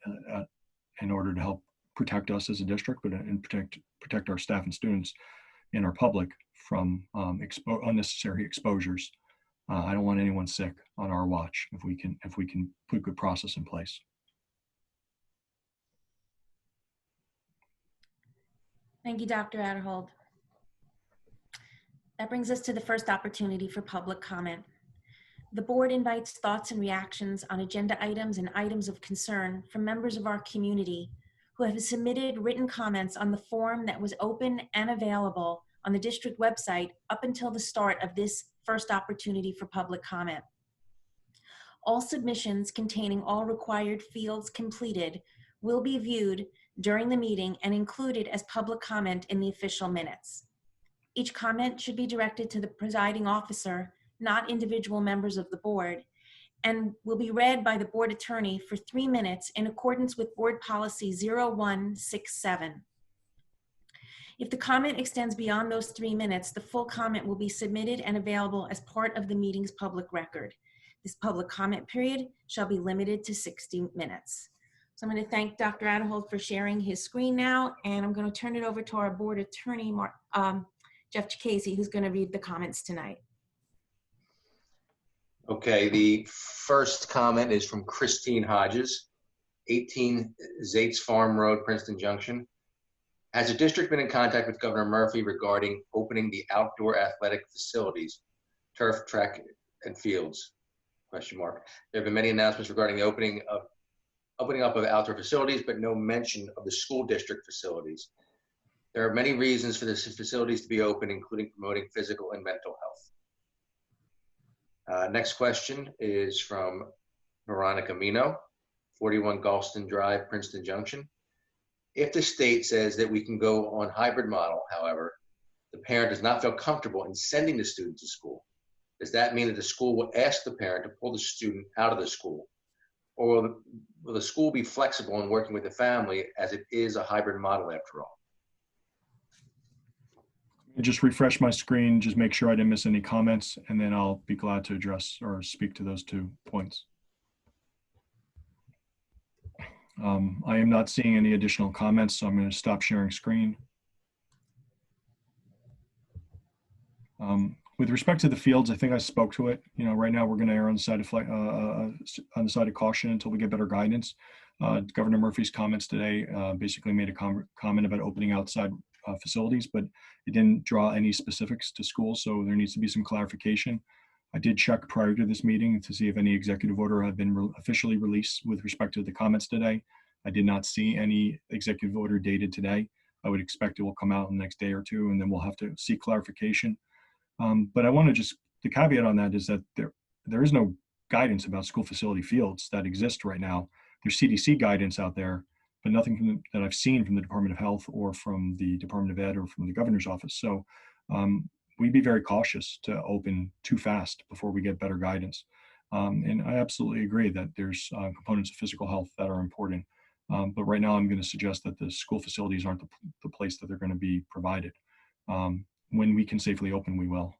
in order to help protect us as a district, but and protect our staff and students and our public from unnecessary exposures. I don't want anyone sick on our watch if we can put good process in place. Thank you, Dr. Adderhold. That brings us to the first opportunity for public comment. The board invites thoughts and reactions on agenda items and items of concern from members of our community who have submitted written comments on the form that was open and available on the district website up until the start of this first opportunity for public comment. All submissions containing all required fields completed will be viewed during the meeting and included as public comment in the official minutes. Each comment should be directed to the presiding officer, not individual members of the board, and will be read by the board attorney for 3 minutes in accordance with Board Policy 0167. If the comment extends beyond those 3 minutes, the full comment will be submitted and available as part of the meeting's public record. This public comment period shall be limited to 60 minutes. So I'm going to thank Dr. Adderhold for sharing his screen now, and I'm going to turn it over to our board attorney, Jeff Chikese, who's going to read the comments tonight. Okay, the first comment is from Christine Hodges, 18 Zates Farm Road, Princeton Junction. Has the district been in contact with Governor Murphy regarding opening the outdoor athletic facilities, turf, track, and fields? Question mark. There have been many announcements regarding the opening up of outdoor facilities, but no mention of the school district facilities. There are many reasons for these facilities to be open, including promoting physical and mental health. Next question is from Veronica Mino, 41 Galston Drive, Princeton Junction. If the state says that we can go on hybrid model, however, the parent does not feel comfortable in sending the student to school, does that mean that the school will ask the parent to pull the student out of the school? Or will the school be flexible in working with the family, as it is a hybrid model after all? Just refresh my screen, just make sure I didn't miss any comments, and then I'll be glad to address or speak to those 2 points. I am not seeing any additional comments, so I'm going to stop sharing screen. With respect to the fields, I think I spoke to it. Right now we're going to err on the side of caution until we get better guidance. Governor Murphy's comments today basically made a comment about opening outside facilities, but it didn't draw any specifics to schools, so there needs to be some clarification. I did check prior to this meeting to see if any executive order had been officially released with respect to the comments today. I did not see any executive order dated today. I would expect it will come out in the next day or 2, and then we'll have to seek clarification. But I want to the caveat on that is that there is no guidance about school facility fields that exist right now. There's CDC guidance out there, but nothing that I've seen from the Department of Health or from the Department of Ed or from the governor's office. So we'd be very cautious to open too fast before we get better guidance. And I absolutely agree that there's components of physical health that are important. But right now I'm going to suggest that the school facilities aren't the place that they're going to be provided. When we can safely open, we will.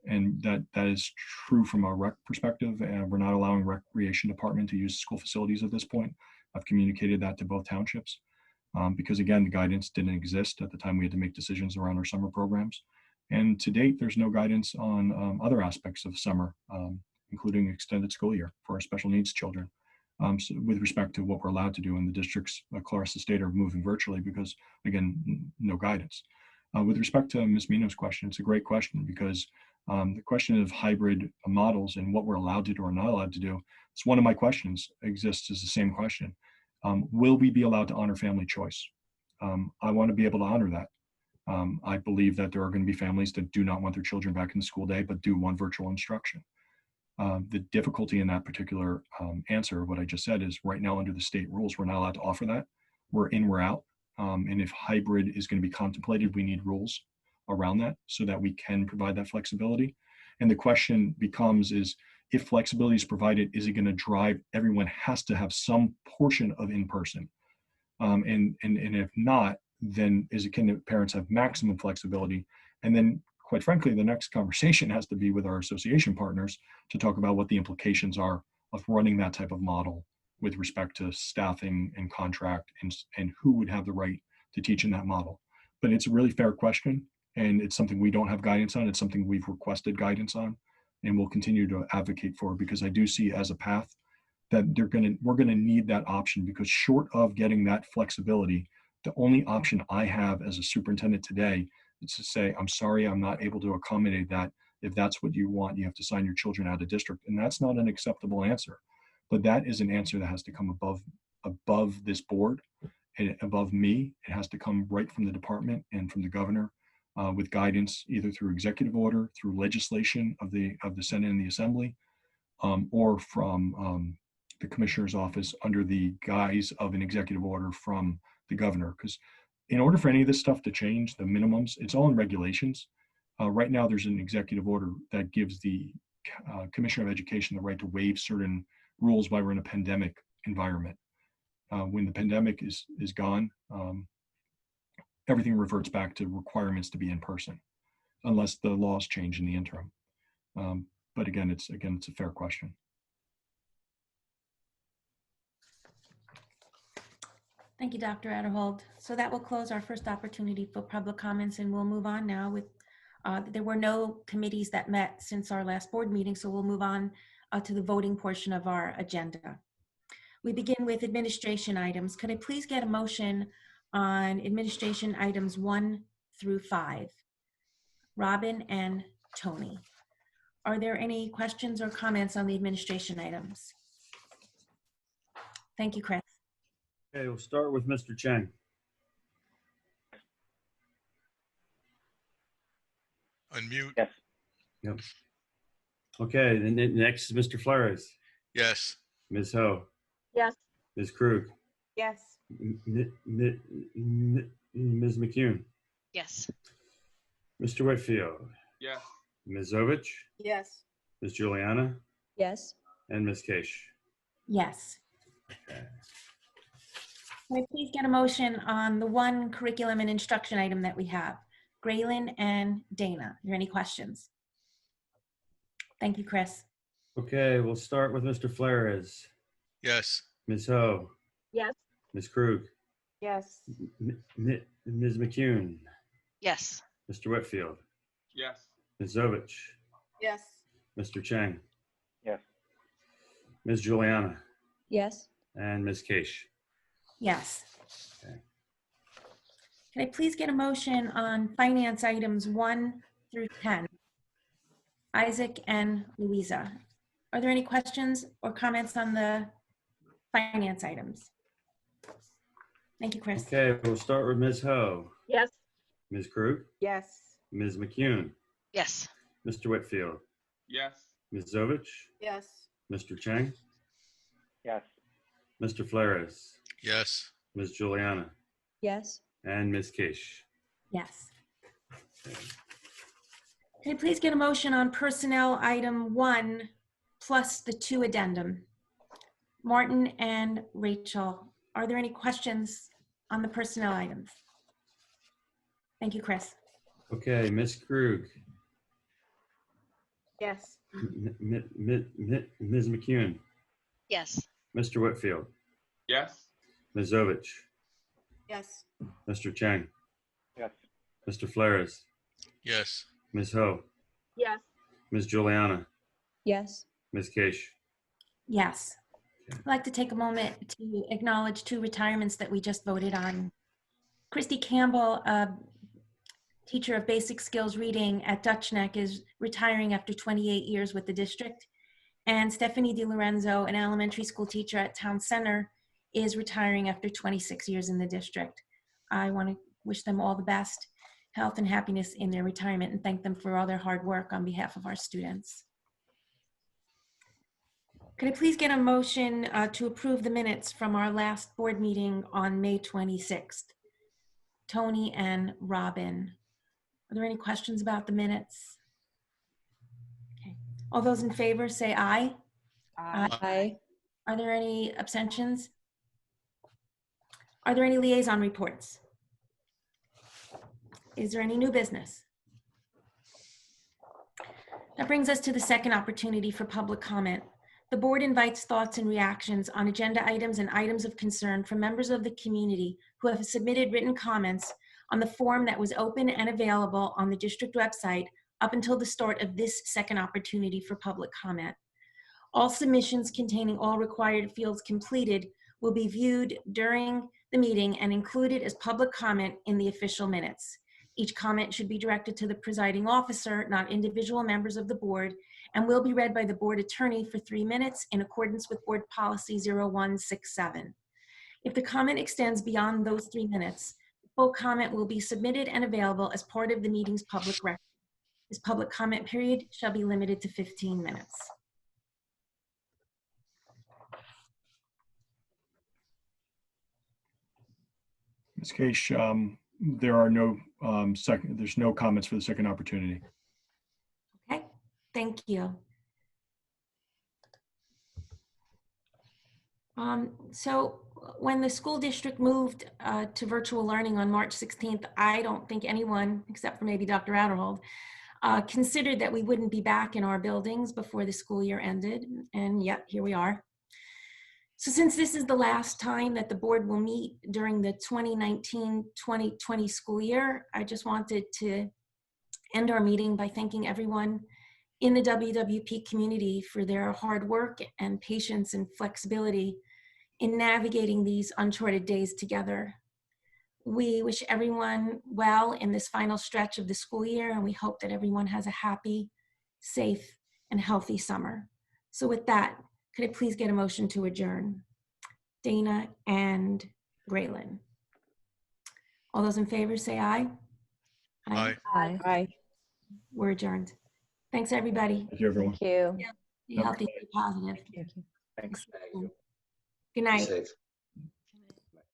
And that is true from a rec perspective. And we're not allowing recreation department to use school facilities at this point. I've communicated that to both townships because again, the guidance didn't exist at the time we had to make decisions around our summer programs. And to date, there's no guidance on other aspects of summer, including extended school year for our special needs children. So with respect to what we're allowed to do in the districts across the state are moving virtually because, again, no guidance. With respect to Ms. Mino's question, it's a great question because the question of hybrid models and what we're allowed to do or not allowed to do, it's one of my questions exists as the same question. Will we be allowed to honor family choice? I want to be able to honor that. I believe that there are going to be families that do not want their children back in the school day, but do want virtual instruction. The difficulty in that particular answer, what I just said, is right now under the state rules, we're not allowed to offer that. We're in, we're out. And if hybrid is going to be contemplated, we need rules around that so that we can provide that flexibility. And the question becomes is, if flexibility is provided, is it going to drive everyone has to have some portion of in-person? And if not, then can the parents have maximum flexibility? And then quite frankly, the next conversation has to be with our association partners to talk about what the implications are of running that type of model with respect to staffing and contract and who would have the right to teach in that model. But it's a really fair question, and it's something we don't have guidance on. It's something we've requested guidance on, and we'll continue to advocate for, because I do see as a path that we're gonna need that option, because short of getting that flexibility, the only option I have as a superintendent today is to say, I'm sorry, I'm not able to accommodate that. If that's what you want, you have to sign your children out of district. And that's not an acceptable answer. But that is an answer that has to come above this board and above me. It has to come right from the department and from the governor with guidance, either through executive order, through legislation of the Senate and the Assembly, or from the commissioner's office under the guise of an executive order from the governor. Because in order for any of this stuff to change, the minimums, it's all in regulations. Right now, there's an executive order that gives the Commissioner of Education the right to waive certain rules while we're in a pandemic environment. When the pandemic is gone, everything reverts back to requirements to be in person, unless the laws change in the interim. But again, it's a fair question. Thank you, Dr. Adderhold. So that will close our first opportunity for public comments, and we'll move on now with, there were no committees that met since our last board meeting, so we'll move on to the voting portion of our agenda. We begin with administration items. Could I please get a motion on administration items 1 through 5? Robin and Tony. Are there any questions or comments on the administration items? Thank you, Chris. Okay, we'll start with Mr. Chang. Unmute. Yes. Yep. Okay, then next is Mr. Flores. Yes. Ms. Ho. Yes. Ms. Krug. Yes. Ms. McCune. Yes. Mr. Whitfield. Yes. Ms. Ovich. Yes. Ms. Juliana. Yes. And Ms. Case. Yes. Okay. Can I please get a motion on the one curriculum and instruction item that we have? Graylin and Dana, are there any questions? Thank you, Chris. Okay, we'll start with Mr. Flores. Yes. Ms. Ho. Yes. Ms. Krug. Yes. Ms. McCune. Yes. Mr. Whitfield. Yes. Ms. Ovich. Yes. Mr. Chang. Yes. Ms. Juliana. Yes. And Ms. Case. Yes. Okay. Can I please get a motion on finance items 1 through 10? Isaac and Louisa. Are there any questions or comments on the finance items? Thank you, Chris. Okay, we'll start with Ms. Ho. Yes. Ms. Krug. Yes. Ms. McCune. Yes. Mr. Whitfield. Yes. Ms. Zovich, Yes. Mr. Chang, Yes. Mr. Flores, Yes. Ms. Juliana, Yes. and Ms. Kish. Yes. Can I please get a motion on personnel item 1 plus the 2 addendum? Martin and Rachel, are there any questions on the personnel items? Thank you, Chris. Okay, Ms. Krug, Yes. Ms. McEwen, Yes. Mr. Whitfield, Yes. Ms. Zovich, Yes. Mr. Chang, Yes. Mr. Flores, Yes. Ms. Ho, Yes. Ms. Juliana, Yes. Ms. Kish. Yes. I'd like to take a moment to acknowledge 2 retirements that we just voted on. Christy Campbell, a teacher of basic skills reading at Dutch Neck, is retiring after 28 years with the district. And Stephanie DiLorenzo, an elementary school teacher at Town Center, is retiring after 26 years in the district. I want to wish them all the best health and happiness in their retirement and thank them for all their hard work on behalf of our students. Could I please get a motion to approve the minutes from our last board meeting on May 26th? Tony and Robin. Are there any questions about the minutes? Okay. All those in favor say aye. Aye. Are there any abstentions? Are there any liaison reports? Is there any new business? That brings us to the second opportunity for public comment. The board invites thoughts and reactions on agenda items and items of concern from members of the community who have submitted written comments on the form that was open and available on the district website up until the start of this second opportunity for public comment. All submissions containing all required fields completed will be viewed during the meeting and included as public comment in the official minutes. Each comment should be directed to the presiding officer, not individual members of the board, and will be read by the board attorney for 3 minutes in accordance with board policy 0167. If the comment extends beyond those 3 minutes, full comment will be submitted and available as part of the meeting's public record. This public comment period shall be limited to 15 minutes. Ms. Case, there are no there's no comments for the second opportunity. Okay, thank you. So when the school district moved to virtual learning on March 16th, I don't think anyone, except for maybe Dr. Adderhold, considered that we wouldn't be back in our buildings before the school year ended, and yet here we are. So since this is the last time that the board will meet during the 2019-2020 school year, I just wanted to end our meeting by thanking everyone in the WWP community for their hard work and patience and flexibility in navigating these uncharted days together. We wish everyone well in this final stretch of the school year, and we hope that everyone has a happy, safe, and healthy summer. So with that, could I please get a motion to adjourn? Dana and Graylin. All those in favor say aye. Aye. Aye. Aye. We're adjourned. Thanks, everybody. Thank you, everyone. Thank you. Be healthy, be positive. Thank you. Thanks. Thank you. Good Be night. safe.